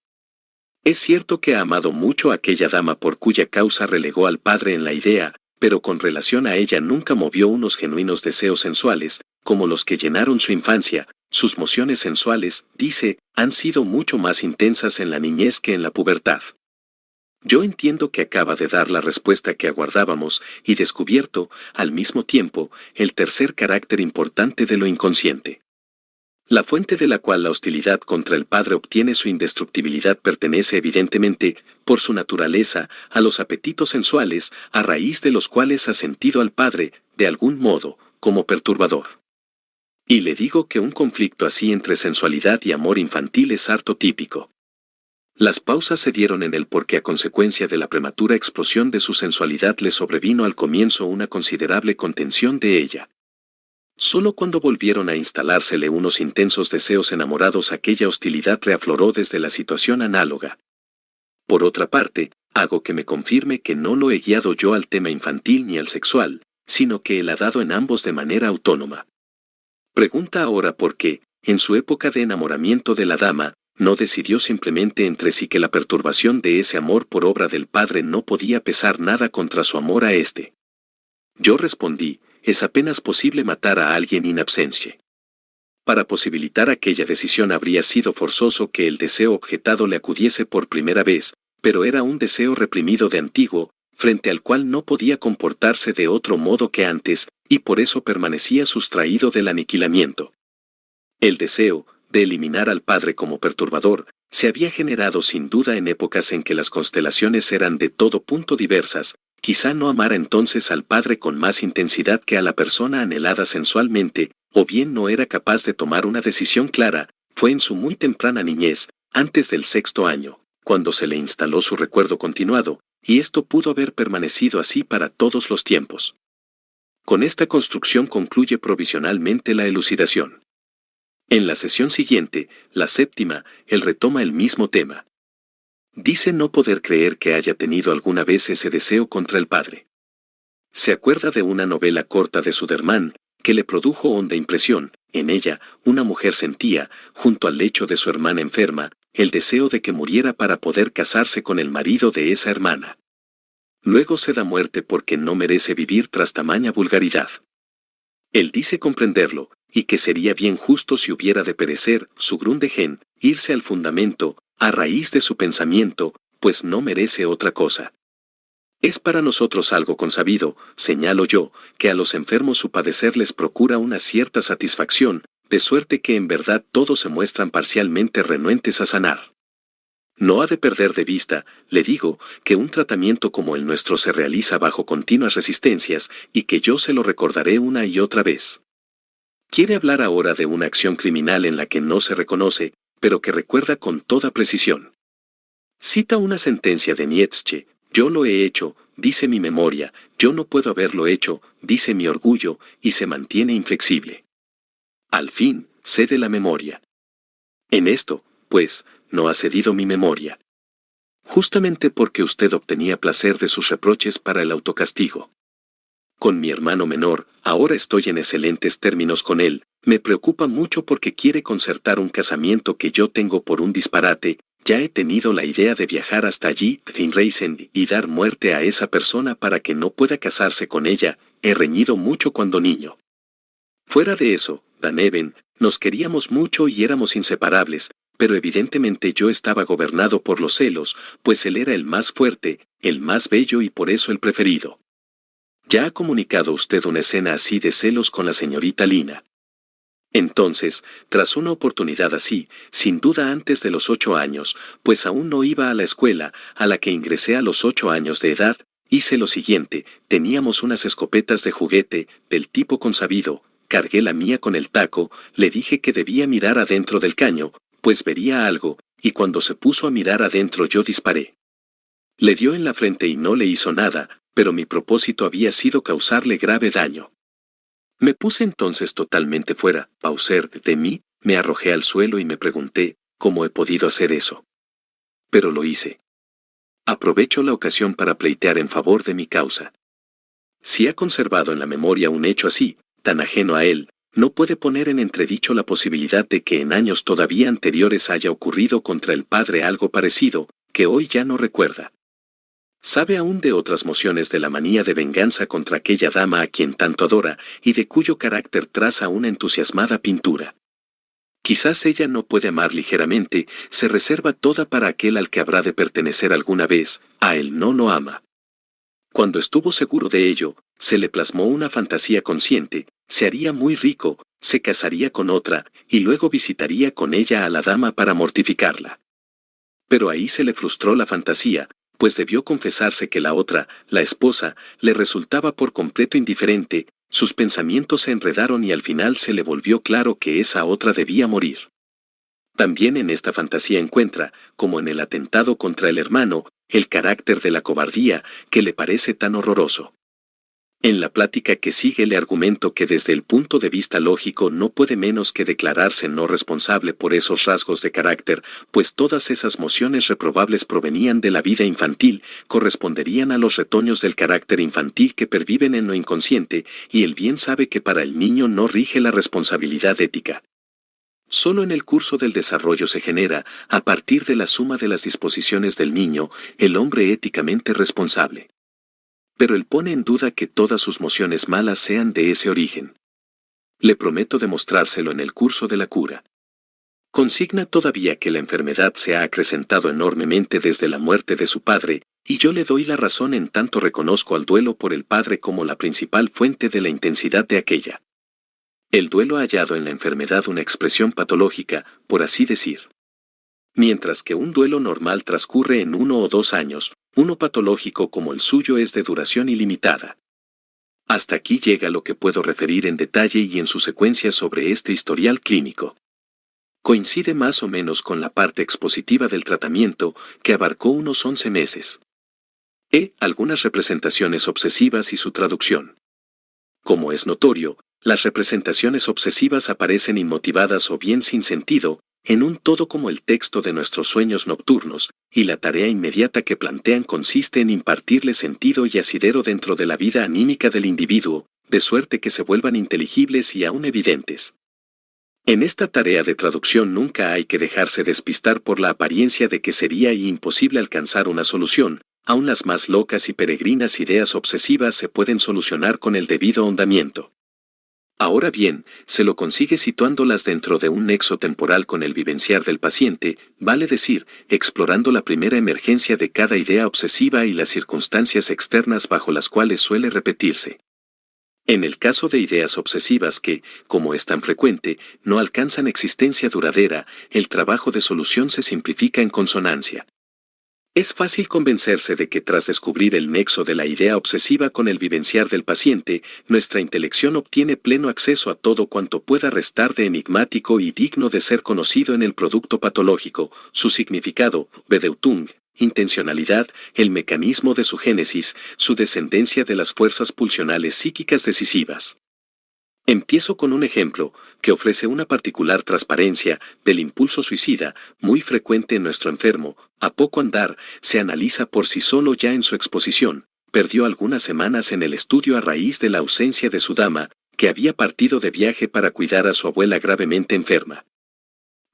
Es cierto que ha amado mucho a aquella dama por cuya causa relegó al padre en la idea, pero con relación a ella nunca movió unos genuinos deseos sensuales, como los que llenaron su infancia. Sus mociones sensuales, dice, han sido mucho más intensas en la niñez que en la pubertad. Yo entiendo que acaba de dar la respuesta que aguardábamos y descubierto, al mismo tiempo, el tercer carácter importante de lo inconsciente. La fuente de la cual la hostilidad contra el padre obtiene su indestructibilidad pertenece evidentemente, por su naturaleza, a los apetitos sensuales, a raíz de los cuales ha sentido al padre, de algún modo, como perturbador. Y le digo que un conflicto así entre sensualidad y amor infantil es harto típico. Las pausas se dieron en él porque a consecuencia de la prematura explosión de su sensualidad le sobrevino al comienzo una considerable contención de ella. Solo cuando volvieron a instalársele unos intensos deseos enamorados aquella hostilidad reafloró desde la situación análoga. Por otra parte, hago que me confirme que no lo he guiado yo al tema infantil ni al sexual, sino que él ha dado en ambos de manera autónoma. Pregunta ahora por qué, en su época de enamoramiento de la dama, no decidió simplemente entre sí que la perturbación de ese amor por obra del padre no podía pesar nada contra su amor a éste. Yo respondí, es apenas posible matar a alguien in absentia. Para posibilitar aquella decisión habría sido forzoso que el deseo objetado le acudiese por primera vez, pero era un deseo reprimido de antiguo, frente al cual no podía comportarse de otro modo que antes, y por eso permanecía sustraído del aniquilamiento. El deseo, de eliminar al padre como perturbador, se había generado sin duda en épocas en que las constelaciones eran de todo punto diversas. Quizá no amara entonces al padre con más intensidad que a la persona anhelada sensualmente, o bien no era capaz de tomar una decisión clara. Fue en su muy temprana niñez, antes del 6º año, cuando se le instaló su recuerdo continuado, y esto pudo haber permanecido así para todos los tiempos. Con esta construcción concluye provisionalmente la elucidación. En la sesión siguiente, la 7ª, él retoma el mismo tema. Dice no poder creer que haya tenido alguna vez ese deseo contra el padre. Se acuerda de una novela corta de Sudermann, que le produjo honda impresión. En ella, una mujer sentía, junto al lecho de su hermana enferma, el deseo de que muriera para poder casarse con el marido de esa hermana. Luego se da muerte porque no merece vivir tras tamaña vulgaridad. Él dice comprenderlo, y que sería bien justo si hubiera de perecer, su Grundegen, irse al fundamento, a raíz de su pensamiento, pues no merece otra cosa. Es para nosotros algo consabido, señalo yo, que a los enfermos su padecer les procura una cierta satisfacción, de suerte que en verdad todos se muestran parcialmente renuentes a sanar. No ha de perder de vista, le digo, que un tratamiento como el nuestro se realiza bajo continuas resistencias, y que yo se lo recordaré una y otra vez. Quiere hablar ahora de una acción criminal en la que no se reconoce, pero que recuerda con toda precisión. Cita una sentencia de Nietzsche: yo lo he hecho, dice mi memoria, yo no puedo haberlo hecho, dice mi orgullo, y se mantiene inflexible. Al fin, cede la memoria. En esto, pues, no ha cedido mi memoria. Justamente porque usted obtenía placer de sus reproches para el autocastigo. Con mi hermano menor, ahora estoy en excelentes términos con él, me preocupa mucho porque quiere concertar un casamiento que yo tengo por un disparate. Ya he tenido la idea de viajar hasta allí, Finreisen, y dar muerte a esa persona para que no pueda casarse con ella. He reñido mucho cuando niño. Fuera de eso, Daneven, nos queríamos mucho y éramos inseparables, pero evidentemente yo estaba gobernado por los celos, pues él era el más fuerte, el más bello y por eso el preferido. ¿Ya ha comunicado usted una escena así de celos con la señorita Lina? Entonces, tras una oportunidad así, sin duda antes de los 8 años, pues aún no iba a la escuela, a la que ingresé a los 8 años de edad, hice lo siguiente: teníamos unas escopetas de juguete, del tipo consabido, cargué la mía con el taco, le dije que debía mirar adentro del caño, pues vería algo, y cuando se puso a mirar adentro yo disparé. Le dio en la frente y no le hizo nada, pero mi propósito había sido causarle grave daño. Me puse entonces totalmente fuera, Pauser, de mí, me arrojé al suelo y me pregunté, ¿cómo he podido hacer eso? Pero lo hice. Aprovecho la ocasión para pleitear en favor de mi causa. Si ha conservado en la memoria un hecho así, tan ajeno a él, no puede poner en entredicho la posibilidad de que en años todavía anteriores haya ocurrido contra el padre algo parecido, que hoy ya no recuerda. Sabe aún de otras mociones de la manía de venganza contra aquella dama a quien tanto adora y de cuyo carácter traza una entusiasmada pintura. Quizás ella no puede amar ligeramente, se reserva toda para aquel al que habrá de pertenecer alguna vez, a él no ama. Cuando estuvo seguro de ello, se le plasmó una fantasía consciente: se haría muy rico, se casaría con otra, y luego visitaría con ella a la dama para mortificarla. Pero ahí se le frustró la fantasía, pues debió confesarse que la otra, la esposa, le resultaba por completo indiferente. Sus pensamientos se enredaron y al final se le volvió claro que esa otra debía morir. También en esta fantasía encuentra, como en el atentado contra el hermano, el carácter de la cobardía, que le parece tan horroroso. En la plática que sigue le argumento que desde el punto de vista lógico no puede menos que declararse no responsable por esos rasgos de carácter, pues todas esas mociones reprobables provenían de la vida infantil, corresponderían a los retoños del carácter infantil que perviven en lo inconsciente, y él bien sabe que para el niño no rige la responsabilidad ética. Solo en el curso del desarrollo se genera, a partir de la suma de las disposiciones del niño, el hombre éticamente responsable. Pero él pone en duda que todas sus mociones malas sean de ese origen. Le prometo demostrárselo en el curso de la cura. Consigna todavía que la enfermedad se ha acrecentado enormemente desde la muerte de su padre, y yo le doy la razón en tanto reconozco al duelo por el padre como la principal fuente de la intensidad de aquella. El duelo ha hallado en la enfermedad una expresión patológica, por así decir. Mientras que un duelo normal transcurre en 1 o 2 años, uno patológico como el suyo es de duración ilimitada. Hasta aquí llega lo que puedo referir en detalle y en su secuencia sobre este historial clínico. Coincide más o menos con la parte expositiva del tratamiento, que abarcó unos 11 meses. Algunas representaciones obsesivas y su traducción. Como es notorio, las representaciones obsesivas aparecen inmotivadas o bien sin sentido, en un todo como el texto de nuestros sueños nocturnos, y la tarea inmediata que plantean consiste en impartirle sentido y asidero dentro de la vida anímica del individuo, de suerte que se vuelvan inteligibles y aún evidentes. En esta tarea de traducción nunca hay que dejarse despistar por la apariencia de que sería imposible alcanzar una solución. Aún las más locas y peregrinas ideas obsesivas se pueden solucionar con el debido ahondamiento. Ahora bien, se lo consigue situándolas dentro de un nexo temporal con el vivenciar del paciente, vale decir, explorando la primera emergencia de cada idea obsesiva y las circunstancias externas bajo las cuales suele repetirse. En el caso de ideas obsesivas que, como es tan frecuente, no alcanzan existencia duradera, el trabajo de solución se simplifica en consonancia. Es fácil convencerse de que tras descubrir el nexo de la idea obsesiva con el vivenciar del paciente, nuestra intelección obtiene pleno acceso a todo cuanto pueda restar de enigmático y digno de ser conocido en el producto patológico, su significado, Bedeutung, intencionalidad, el mecanismo de su génesis, su descendencia de las fuerzas pulsionales psíquicas decisivas. Empiezo con un ejemplo, que ofrece una particular transparencia, del impulso suicida, muy frecuente en nuestro enfermo. A poco andar, se analiza por sí solo ya en su exposición, perdió algunas semanas en el estudio a raíz de la ausencia de su dama, que había partido de viaje para cuidar a su abuela gravemente enferma.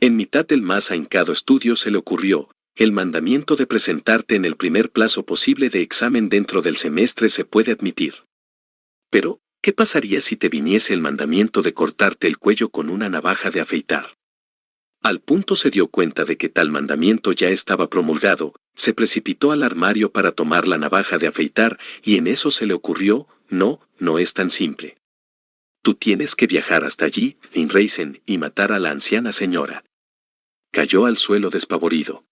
En mitad del más ahincado estudio se le ocurrió: el mandamiento de presentarte en el primer plazo posible de examen dentro del semestre se puede admitir. Pero, ¿qué pasaría si te viniese el mandamiento de cortarte el cuello con una navaja de afeitar? Al punto se dio cuenta de que tal mandamiento ya estaba promulgado, se precipitó al armario para tomar la navaja de afeitar y en eso se le ocurrió: no, no es tan simple. Tú tienes que viajar hasta allí, en Reisen, y matar a la anciana señora. Cayó al suelo despavorido.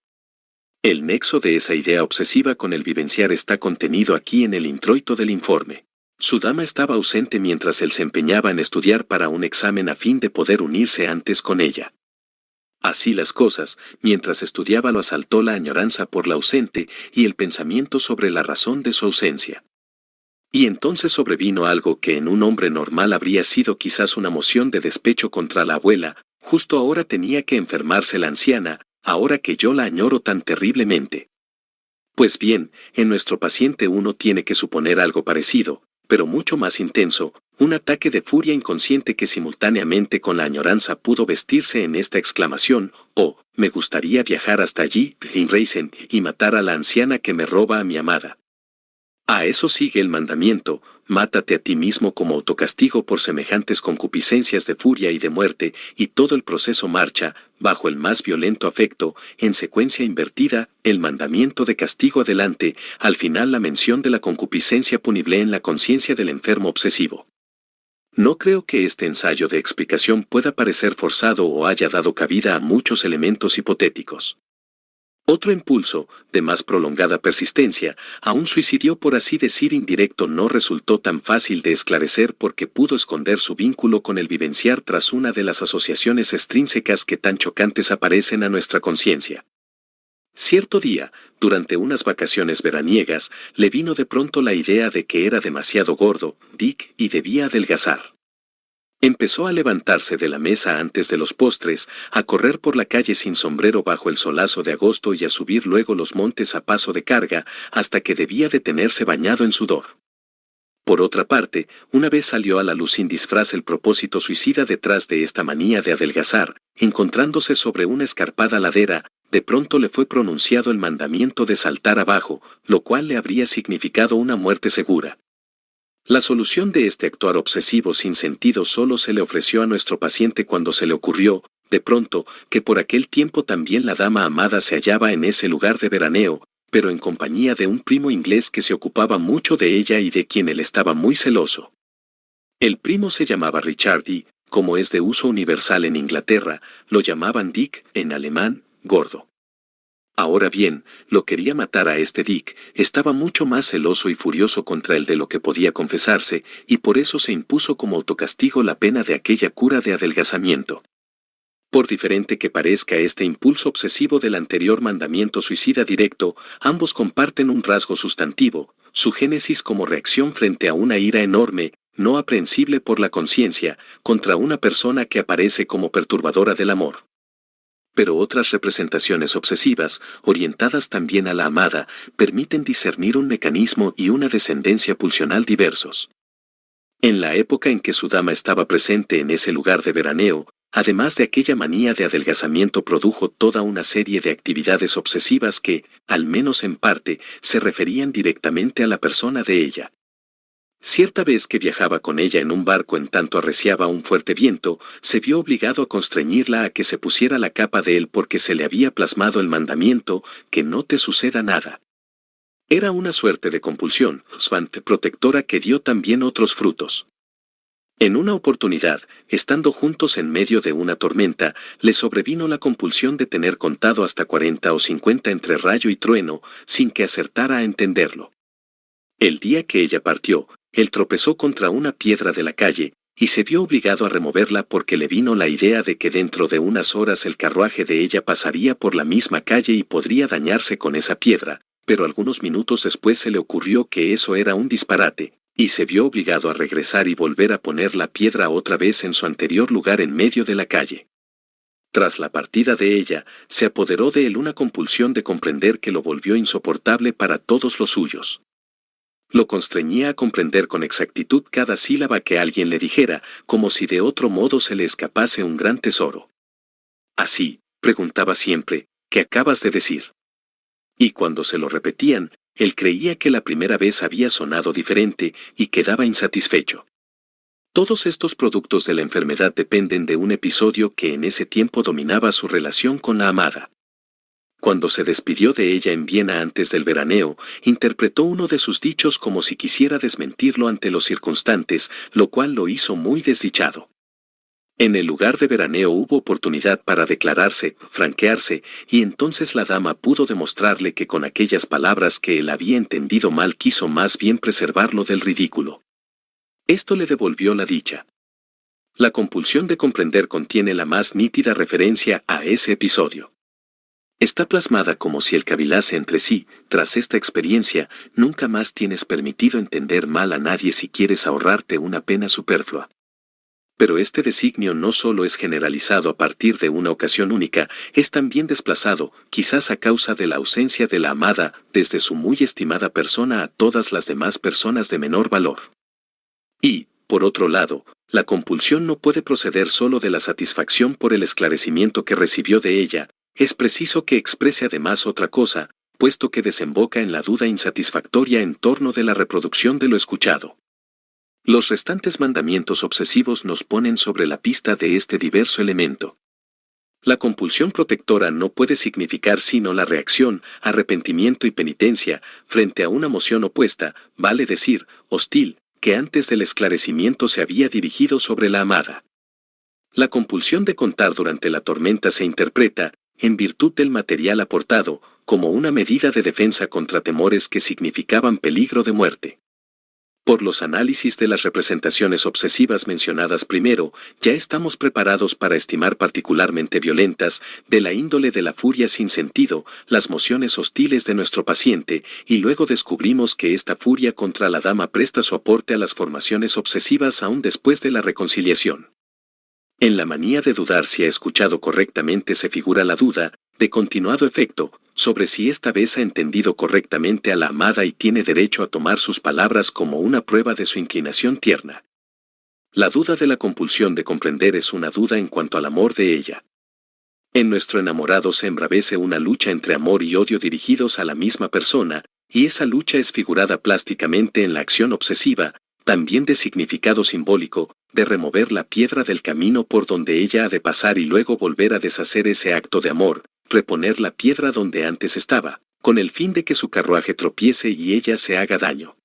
El nexo de esa idea obsesiva con el vivenciar está contenido aquí en el introito del informe. Su dama estaba ausente mientras él se empeñaba en estudiar para un examen a fin de poder unirse antes con ella. Así las cosas, mientras estudiaba lo asaltó la añoranza por la ausente y el pensamiento sobre la razón de su ausencia. Y entonces sobrevino algo que en un hombre normal habría sido quizás una moción de despecho contra la abuela: justo ahora tenía que enfermarse la anciana, ahora que yo la añoro tan terriblemente. Pues bien, en nuestro paciente uno tiene que suponer algo parecido, pero mucho más intenso, un ataque de furia inconsciente que simultáneamente con la añoranza pudo vestirse en esta exclamación: oh, me gustaría viajar hasta allí, en Reisen, y matar a la anciana que me roba a mi amada. A eso sigue el mandamiento: mátate a ti mismo como autocastigo por semejantes concupiscencias de furia y de muerte, y todo el proceso marcha, bajo el más violento afecto, en secuencia invertida, el mandamiento de castigo adelante, al final la mención de la concupiscencia punible en la conciencia del enfermo obsesivo. No creo que este ensayo de explicación pueda parecer forzado o haya dado cabida a muchos elementos hipotéticos. Otro impulso, de más prolongada persistencia, a un suicidio por así decir indirecto, no resultó tan fácil de esclarecer porque pudo esconder su vínculo con el vivenciar tras una de las asociaciones extrínsecas que tan chocantes aparecen a nuestra conciencia. Cierto día, durante unas vacaciones veraniegas, le vino de pronto la idea de que era demasiado gordo, Dick, y debía adelgazar. Empezó a levantarse de la mesa antes de los postres, a correr por la calle sin sombrero bajo el solazo de agosto y a subir luego los montes a paso de carga, hasta que debía detenerse bañado en sudor. Por otra parte, una vez salió a la luz sin disfraz el propósito suicida detrás de esta manía de adelgazar: encontrándose sobre una escarpada ladera, de pronto le fue pronunciado el mandamiento de saltar abajo, lo cual le habría significado una muerte segura. La solución de este actuar obsesivo sin sentido solo se le ofreció a nuestro paciente cuando se le ocurrió, de pronto, que por aquel tiempo también la dama amada se hallaba en ese lugar de veraneo, pero en compañía de un primo inglés que se ocupaba mucho de ella y de quien él estaba muy celoso. El primo se llamaba Richard y, como es de uso universal en Inglaterra, lo llamaban Dick, en alemán, gordo. Ahora bien, lo quería matar a este Dick, estaba mucho más celoso y furioso contra él de lo que podía confesarse, y por eso se impuso como autocastigo la pena de aquella cura de adelgazamiento. Por diferente que parezca este impulso obsesivo del anterior mandamiento suicida directo, ambos comparten un rasgo sustantivo: su génesis como reacción frente a una ira enorme, no aprehensible por la conciencia, contra una persona que aparece como perturbadora del amor. Pero otras representaciones obsesivas, orientadas también a la amada, permiten discernir un mecanismo y una descendencia pulsional diversos. En la época en que su dama estaba presente en ese lugar de veraneo, además de aquella manía de adelgazamiento, produjo toda una serie de actividades obsesivas que, al menos en parte, se referían directamente a la persona de ella. Cierta vez que viajaba con ella en un barco en tanto arreciaba un fuerte viento, se vio obligado a constreñirla a que se pusiera la capa de él porque se le había plasmado el mandamiento: que no te suceda nada. Era una suerte de compulsión protectora que dio también otros frutos. En una oportunidad, estando juntos en medio de una tormenta, le sobrevino la compulsión de tener contado hasta 40 o 50 entre rayo y trueno, sin que acertara a entenderlo. El día que ella partió, él tropezó contra una piedra de la calle, y se vio obligado a removerla porque le vino la idea de que dentro de unas horas el carruaje de ella pasaría por la misma calle y podría dañarse con esa piedra, pero algunos minutos después se le ocurrió que eso era un disparate, y se vio obligado a regresar y volver a poner la piedra otra vez en su anterior lugar en medio de la calle. Tras la partida de ella, se apoderó de él una compulsión de comprender que lo volvió insoportable para todos los suyos. Lo constreñía a comprender con exactitud cada sílaba que alguien le dijera, como si de otro modo se le escapase un gran tesoro. Así, preguntaba siempre, ¿qué acabas de decir? Y cuando se lo repetían, él creía que la primera vez había sonado diferente y quedaba insatisfecho. Todos estos productos de la enfermedad dependen de un episodio que en ese tiempo dominaba su relación con la amada. Cuando se despidió de ella en Viena antes del veraneo, interpretó uno de sus dichos como si quisiera desmentirlo ante los circunstantes, lo cual lo hizo muy desdichado. En el lugar de veraneo hubo oportunidad para declararse, franquearse, y entonces la dama pudo demostrarle que con aquellas palabras que él había entendido mal quiso más bien preservarlo del ridículo. Esto le devolvió la dicha. La compulsión de comprender contiene la más nítida referencia a ese episodio. Está plasmada como si él cavilase entre sí, tras esta experiencia, nunca más tienes permitido entender mal a nadie si quieres ahorrarte una pena superflua. Pero este designio no solo es generalizado a partir de una ocasión única, es también desplazado, quizás a causa de la ausencia de la amada, desde su muy estimada persona a todas las demás personas de menor valor. Y, por otro lado, la compulsión no puede proceder solo de la satisfacción por el esclarecimiento que recibió de ella, es preciso que exprese además otra cosa, puesto que desemboca en la duda insatisfactoria en torno de la reproducción de lo escuchado. Los restantes mandamientos obsesivos nos ponen sobre la pista de este diverso elemento. La compulsión protectora no puede significar sino la reacción, arrepentimiento y penitencia, frente a una emoción opuesta, vale decir, hostil, que antes del esclarecimiento se había dirigido sobre la amada. La compulsión de contar durante la tormenta se interpreta, en virtud del material aportado, como una medida de defensa contra temores que significaban peligro de muerte. Por los análisis de las representaciones obsesivas mencionadas primero, ya estamos preparados para estimar particularmente violentas, de la índole de la furia sin sentido, las mociones hostiles de nuestro paciente, y luego descubrimos que esta furia contra la dama presta su aporte a las formaciones obsesivas aún después de la reconciliación. En la manía de dudar si ha escuchado correctamente se figura la duda, de continuado efecto, sobre si esta vez ha entendido correctamente a la amada y tiene derecho a tomar sus palabras como una prueba de su inclinación tierna. La duda de la compulsión de comprender es una duda en cuanto al amor de ella. En nuestro enamorado se embravece una lucha entre amor y odio dirigidos a la misma persona, y esa lucha es figurada plásticamente en la acción obsesiva, también de significado simbólico, de remover la piedra del camino por donde ella ha de pasar y luego volver a deshacer ese acto de amor, reponer la piedra donde antes estaba, con el fin de que su carruaje tropiece y ella se haga daño.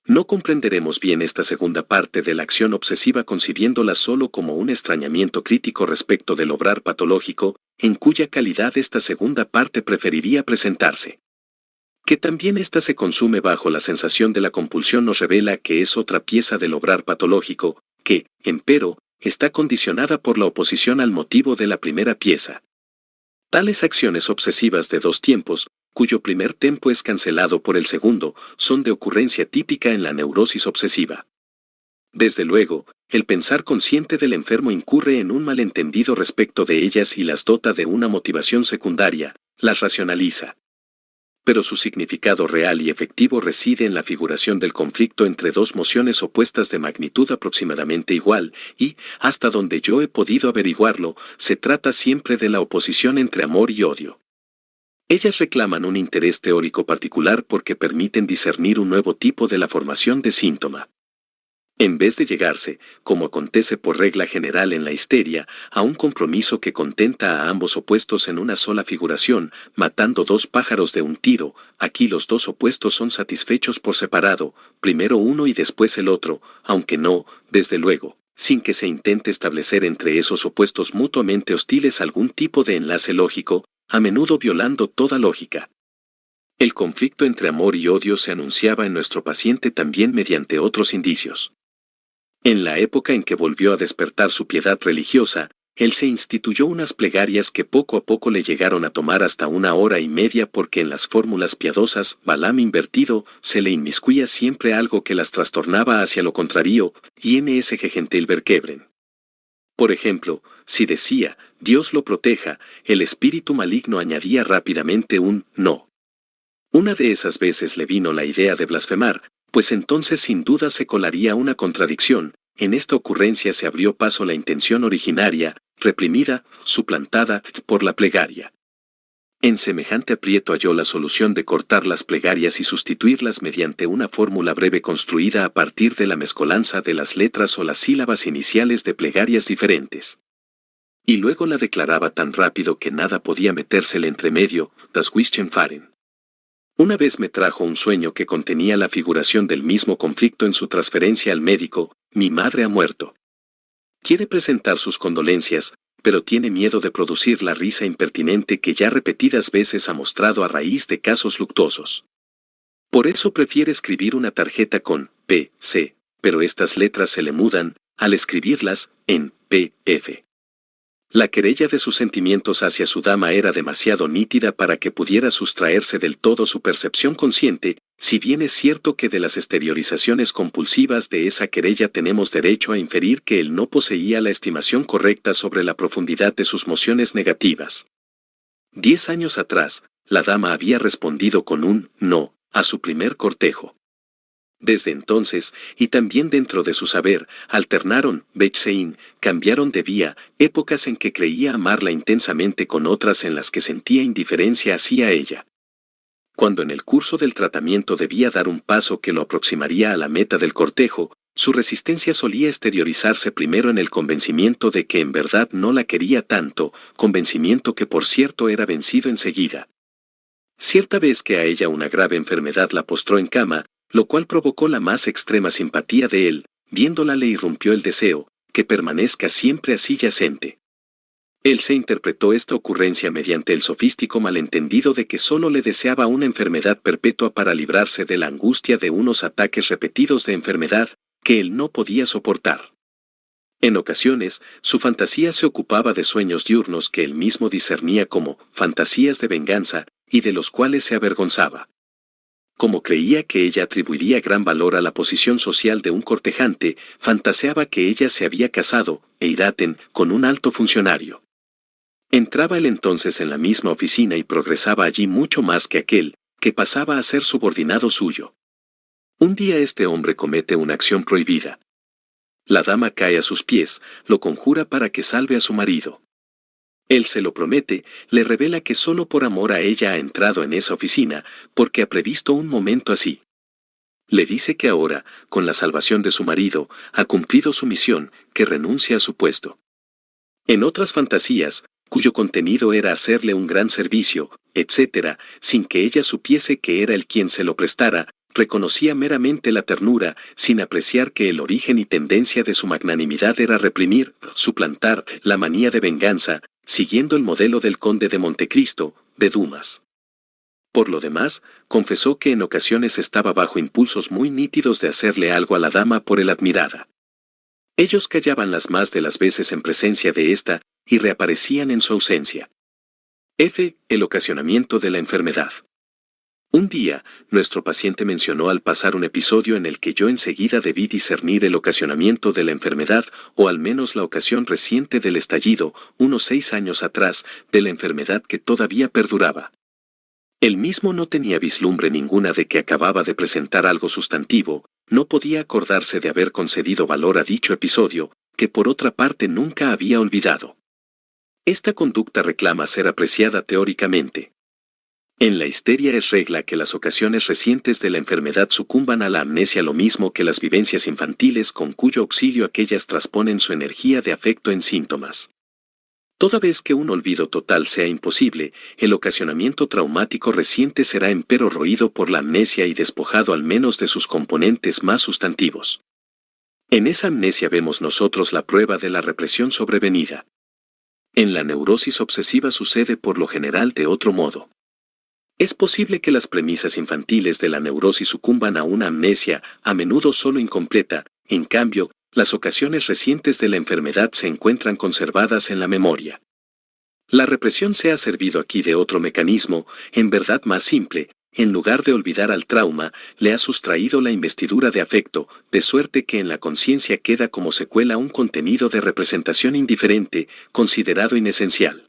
No comprenderemos bien esta segunda parte de la acción obsesiva concibiéndola solo como un extrañamiento crítico respecto del obrar patológico, en cuya calidad esta segunda parte preferiría presentarse. Que también ésta se consume bajo la sensación de la compulsión nos revela que es otra pieza del obrar patológico, que, empero, está condicionada por la oposición al motivo de la primera pieza. Tales acciones obsesivas de dos tiempos, cuyo primer tempo es cancelado por el segundo, son de ocurrencia típica en la neurosis obsesiva. Desde luego, el pensar consciente del enfermo incurre en un malentendido respecto de ellas y las dota de una motivación secundaria, las racionaliza. Pero su significado real y efectivo reside en la figuración del conflicto entre dos mociones opuestas de magnitud aproximadamente igual, y, hasta donde yo he podido averiguarlo, se trata siempre de la oposición entre amor y odio. Ellas reclaman un interés teórico particular porque permiten discernir un nuevo tipo de la formación de síntoma. En vez de llegarse, como acontece por regla general en la histeria, a un compromiso que contenta a ambos opuestos en una sola figuración, matando dos pájaros de un tiro, aquí los dos opuestos son satisfechos por separado, primero uno y después el otro, aunque no, desde luego, sin que se intente establecer entre esos opuestos mutuamente hostiles algún tipo de enlace lógico, a menudo violando toda lógica. El conflicto entre amor y odio se anunciaba en nuestro paciente también mediante otros indicios. En la época en que volvió a despertar su piedad religiosa, él se instituyó unas plegarias que poco a poco le llegaron a tomar hasta 1 hora y media porque en las fórmulas piadosas, Balaam invertido, se le inmiscuía siempre algo que las trastornaba hacia lo contrario, INSG gentil verquebren. Por ejemplo, si decía, Dios lo proteja, el espíritu maligno añadía rápidamente un no. Una de esas veces le vino la idea de blasfemar, Pues entonces sin duda se colaría una contradicción. En esta ocurrencia se abrió paso la intención originaria, reprimida, suplantada por la plegaria. En semejante aprieto halló la solución de cortar las plegarias y sustituirlas mediante una fórmula breve construida a partir de la mezcolanza de las letras o las sílabas iniciales de plegarias diferentes. Y luego la declaraba tan rápido que nada podía metérsele entre medio, das Wischen fahren. Una vez me trajo un sueño que contenía la figuración del mismo conflicto en su transferencia al médico: mi madre ha muerto. Quiere presentar sus condolencias, pero tiene miedo de producir la risa impertinente que ya repetidas veces ha mostrado a raíz de casos luctuosos. Por eso prefiere escribir una tarjeta con P.C., pero estas letras se le mudan, al escribirlas, en P.F. La querella de sus sentimientos hacia su dama era demasiado nítida para que pudiera sustraerse del todo su percepción consciente, si bien es cierto que de las exteriorizaciones compulsivas de esa querella tenemos derecho a inferir que él no poseía la estimación correcta sobre la profundidad de sus mociones negativas. 10 años atrás, la dama había respondido con un no a su primer cortejo. Desde entonces, y también dentro de su saber, alternaron, Bechstein, cambiaron de vía, épocas en que creía amarla intensamente con otras en las que sentía indiferencia hacia ella. Cuando en el curso del tratamiento debía dar un paso que lo aproximaría a la meta del cortejo, su resistencia solía exteriorizarse primero en el convencimiento de que en verdad no la quería tanto, convencimiento que por cierto era vencido enseguida. Cierta vez que a ella una grave enfermedad la postró en cama, lo cual provocó la más extrema simpatía de él, viéndola le irrumpió el deseo, que permanezca siempre así yacente. Él se interpretó esta ocurrencia mediante el sofístico malentendido de que solo le deseaba una enfermedad perpetua para librarse de la angustia de unos ataques repetidos de enfermedad, que él no podía soportar. En ocasiones, su fantasía se ocupaba de sueños diurnos que él mismo discernía como fantasías de venganza, y de los cuales se avergonzaba. Como creía que ella atribuiría gran valor a la posición social de un cortejante, fantaseaba que ella se había casado, Eiraten, con un alto funcionario. Entraba él entonces en la misma oficina y progresaba allí mucho más que aquel, que pasaba a ser subordinado suyo. Un día este hombre comete una acción prohibida. La dama cae a sus pies, lo conjura para que salve a su marido. Él se lo promete, le revela que solo por amor a ella ha entrado en esa oficina, porque ha previsto un momento así. Le dice que ahora, con la salvación de su marido, ha cumplido su misión, que renuncia a su puesto. En otras fantasías, cuyo contenido era hacerle un gran servicio, etc., sin que ella supiese que era él quien se lo prestara, reconocía meramente la ternura, sin apreciar que el origen y tendencia de su magnanimidad era reprimir, suplantar, la manía de venganza, siguiendo el modelo del conde de Montecristo, de Dumas. Por lo demás, confesó que en ocasiones estaba bajo impulsos muy nítidos de hacerle algo a la dama por él admirada. Ellos callaban las más de las veces en presencia de ésta, y reaparecían en su ausencia. El ocasionamiento de la enfermedad. Un día, nuestro paciente mencionó al pasar un episodio en el que yo enseguida debí discernir el ocasionamiento de la enfermedad, o al menos la ocasión reciente del estallido, unos 6 años atrás, de la enfermedad que todavía perduraba. Él mismo no tenía vislumbre ninguna de que acababa de presentar algo sustantivo, no podía acordarse de haber concedido valor a dicho episodio, que por otra parte nunca había olvidado. Esta conducta reclama ser apreciada teóricamente. En la histeria es regla que las ocasiones recientes de la enfermedad sucumban a la amnesia lo mismo que las vivencias infantiles con cuyo auxilio aquellas trasponen su energía de afecto en síntomas. Toda vez que un olvido total sea imposible, el ocasionamiento traumático reciente será empero roído por la amnesia y despojado al menos de sus componentes más sustantivos. En esa amnesia vemos nosotros la prueba de la represión sobrevenida. En la neurosis obsesiva sucede por lo general de otro modo. Es posible que las premisas infantiles de la neurosis sucumban a una amnesia, a menudo solo incompleta, en cambio, las ocasiones recientes de la enfermedad se encuentran conservadas en la memoria. La represión se ha servido aquí de otro mecanismo, en verdad más simple, en lugar de olvidar al trauma, le ha sustraído la investidura de afecto, de suerte que en la conciencia queda como secuela un contenido de representación indiferente, considerado inesencial.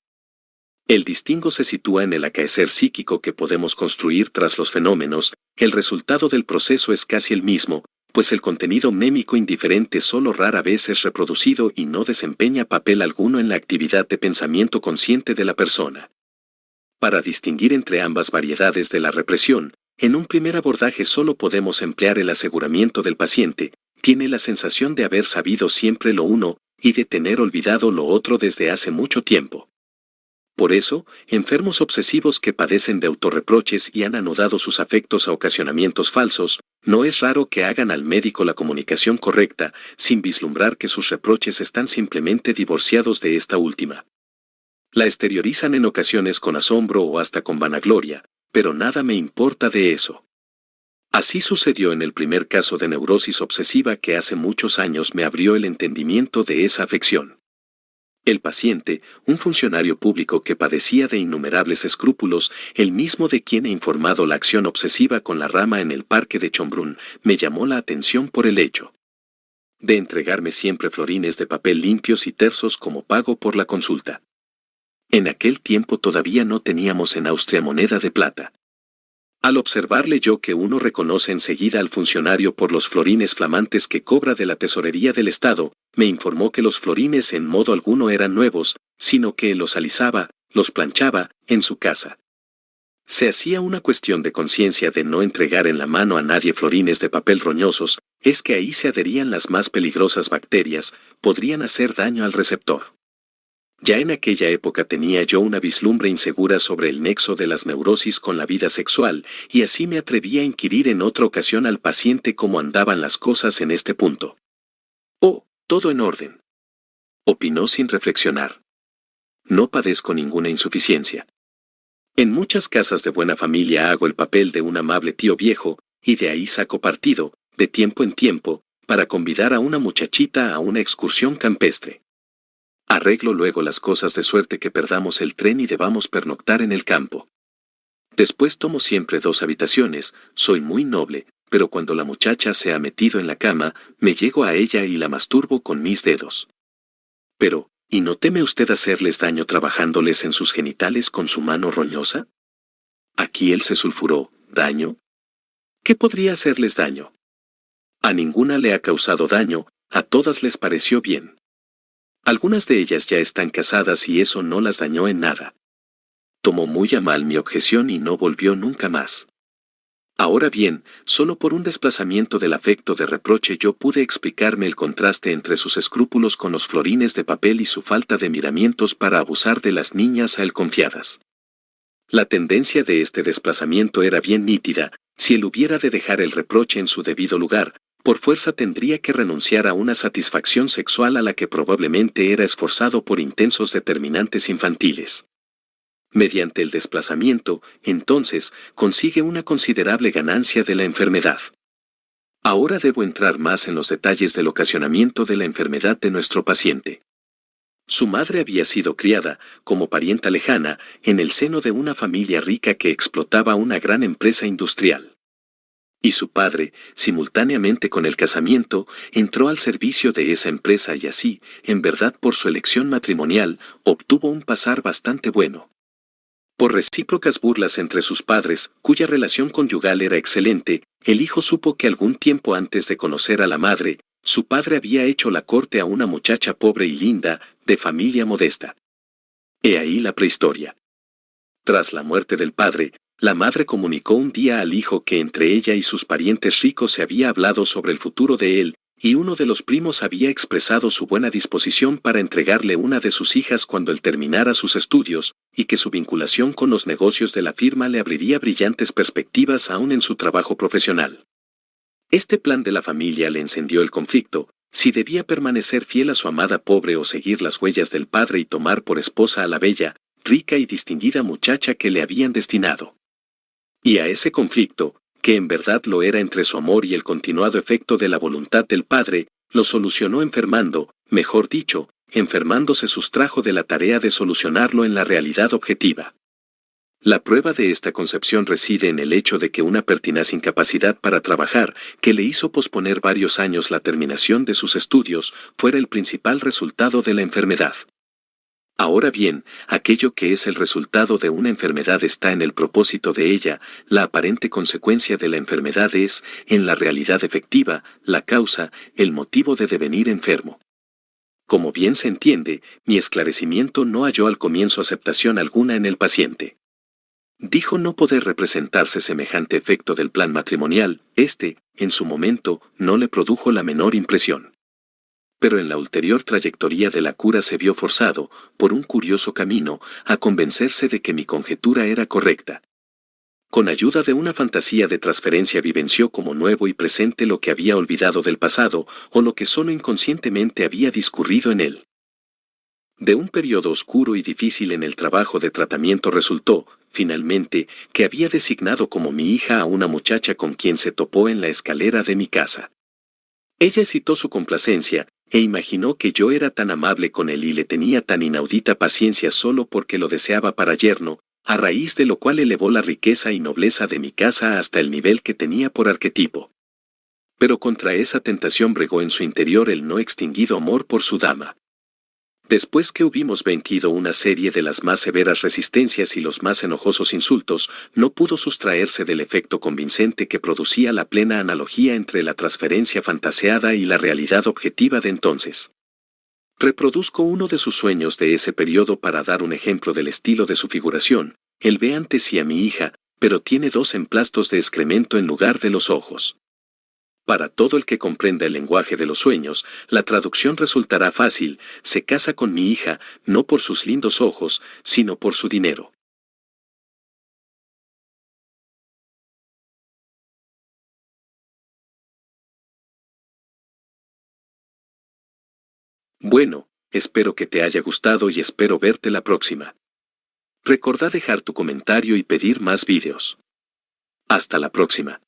El distingo se sitúa en el acaecer psíquico que podemos construir tras los fenómenos. El resultado del proceso es casi el mismo, pues el contenido mnémico indiferente solo rara vez es reproducido y no desempeña papel alguno en la actividad de pensamiento consciente de la persona. Para distinguir entre ambas variedades de la represión, en un primer abordaje solo podemos emplear el aseguramiento del paciente: tiene la sensación de haber sabido siempre lo uno y de tener olvidado lo otro desde hace mucho tiempo. Por eso, enfermos obsesivos que padecen de autorreproches y han anudado sus afectos a ocasionamientos falsos, no es raro que hagan al médico la comunicación correcta, sin vislumbrar que sus reproches están simplemente divorciados de esta última. La exteriorizan en ocasiones con asombro o hasta con vanagloria, pero nada me importa de eso. Así sucedió en el primer caso de neurosis obsesiva que hace muchos años me abrió el entendimiento de esa afección. El paciente, un funcionario público que padecía de innumerables escrúpulos, el mismo de quien he informado la acción obsesiva con la rama en el parque de Chombrún, me llamó la atención por el hecho de entregarme siempre florines de papel limpios y tersos como pago por la consulta. En aquel tiempo todavía no teníamos en Austria moneda de plata. Al observarle yo que uno reconoce enseguida al funcionario por los florines flamantes que cobra de la tesorería del Estado, me informó que los florines en modo alguno eran nuevos, sino que los alisaba, los planchaba, en su casa. Se hacía una cuestión de conciencia de no entregar en la mano a nadie florines de papel roñosos, es que ahí se adherían las más peligrosas bacterias, podrían hacer daño al receptor. Ya en aquella época tenía yo una vislumbre insegura sobre el nexo de las neurosis con la vida sexual, y así me atreví a inquirir en otra ocasión al paciente cómo andaban las cosas en este punto. «Oh, todo en orden», opinó sin reflexionar. «No padezco ninguna insuficiencia. En muchas casas de buena familia hago el papel de un amable tío viejo, y de ahí saco partido, de tiempo en tiempo, para convidar a una muchachita a una excursión campestre. Arreglo luego las cosas de suerte que perdamos el tren y debamos pernoctar en el campo. Después tomo siempre 2 habitaciones, soy muy noble, pero cuando la muchacha se ha metido en la cama, me llego a ella y la masturbo con mis dedos. Pero, ¿y no teme usted hacerles daño trabajándoles en sus genitales con su mano roñosa? Aquí él se sulfuró. ¿Daño? ¿Qué podría hacerles daño? A ninguna le ha causado daño, a todas les pareció bien. Algunas de ellas ya están casadas y eso no las dañó en nada. Tomó muy a mal mi objeción y no volvió nunca más. Ahora bien, solo por un desplazamiento del afecto de reproche yo pude explicarme el contraste entre sus escrúpulos con los florines de papel y su falta de miramientos para abusar de las niñas a él confiadas. La tendencia de este desplazamiento era bien nítida: si él hubiera de dejar el reproche en su debido lugar, por fuerza tendría que renunciar a una satisfacción sexual a la que probablemente era esforzado por intensos determinantes infantiles. Mediante el desplazamiento, entonces, consigue una considerable ganancia de la enfermedad. Ahora debo entrar más en los detalles del ocasionamiento de la enfermedad de nuestro paciente. Su madre había sido criada, como parienta lejana, en el seno de una familia rica que explotaba una gran empresa industrial. Y su padre, simultáneamente con el casamiento, entró al servicio de esa empresa y así, en verdad por su elección matrimonial, obtuvo un pasar bastante bueno. Por recíprocas burlas entre sus padres, cuya relación conyugal era excelente, el hijo supo que algún tiempo antes de conocer a la madre, su padre había hecho la corte a una muchacha pobre y linda, de familia modesta. He ahí la prehistoria. Tras la muerte del padre, la madre comunicó un día al hijo que entre ella y sus parientes ricos se había hablado sobre el futuro de él, y uno de los primos había expresado su buena disposición para entregarle una de sus hijas cuando él terminara sus estudios, y que su vinculación con los negocios de la firma le abriría brillantes perspectivas aún en su trabajo profesional. Este plan de la familia le encendió el conflicto: si debía permanecer fiel a su amada pobre o seguir las huellas del padre y tomar por esposa a la bella, rica y distinguida muchacha que le habían destinado. Y a ese conflicto, que en verdad lo era entre su amor y el continuado efecto de la voluntad del padre, lo solucionó enfermando, mejor dicho, enfermando se sustrajo de la tarea de solucionarlo en la realidad objetiva. La prueba de esta concepción reside en el hecho de que una pertinaz incapacidad para trabajar, que le hizo posponer varios años la terminación de sus estudios, fuera el principal resultado de la enfermedad. Ahora bien, aquello que es el resultado de una enfermedad está en el propósito de ella, la aparente consecuencia de la enfermedad es, en la realidad efectiva, la causa, el motivo de devenir enfermo. Como bien se entiende, mi esclarecimiento no halló al comienzo aceptación alguna en el paciente. Dijo no poder representarse semejante efecto del plan matrimonial, en su momento, no le produjo la menor impresión. Pero en la ulterior trayectoria de la cura se vio forzado, por un curioso camino, a convencerse de que mi conjetura era correcta. Con ayuda de una fantasía de transferencia vivenció como nuevo y presente lo que había olvidado del pasado, o lo que solo inconscientemente había discurrido en él. De un periodo oscuro y difícil en el trabajo de tratamiento resultó, finalmente, que había designado como mi hija a una muchacha con quien se topó en la escalera de mi casa. Ella excitó su complacencia, e imaginó que yo era tan amable con él y le tenía tan inaudita paciencia solo porque lo deseaba para yerno, a raíz de lo cual elevó la riqueza y nobleza de mi casa hasta el nivel que tenía por arquetipo. Pero contra esa tentación bregó en su interior el no extinguido amor por su dama. Después que hubimos vencido una serie de las más severas resistencias y los más enojosos insultos, no pudo sustraerse del efecto convincente que producía la plena analogía entre la transferencia fantaseada y la realidad objetiva de entonces. Reproduzco uno de sus sueños de ese periodo para dar un ejemplo del estilo de su figuración. Él ve ante sí a mi hija, pero tiene 2 emplastos de excremento en lugar de los ojos. Para todo el que comprenda el lenguaje de los sueños, la traducción resultará fácil: se casa con mi hija, no por sus lindos ojos, sino por su dinero. Bueno, espero que te haya gustado y espero verte la próxima. Recordá dejar tu comentario y pedir más vídeos. Hasta la próxima.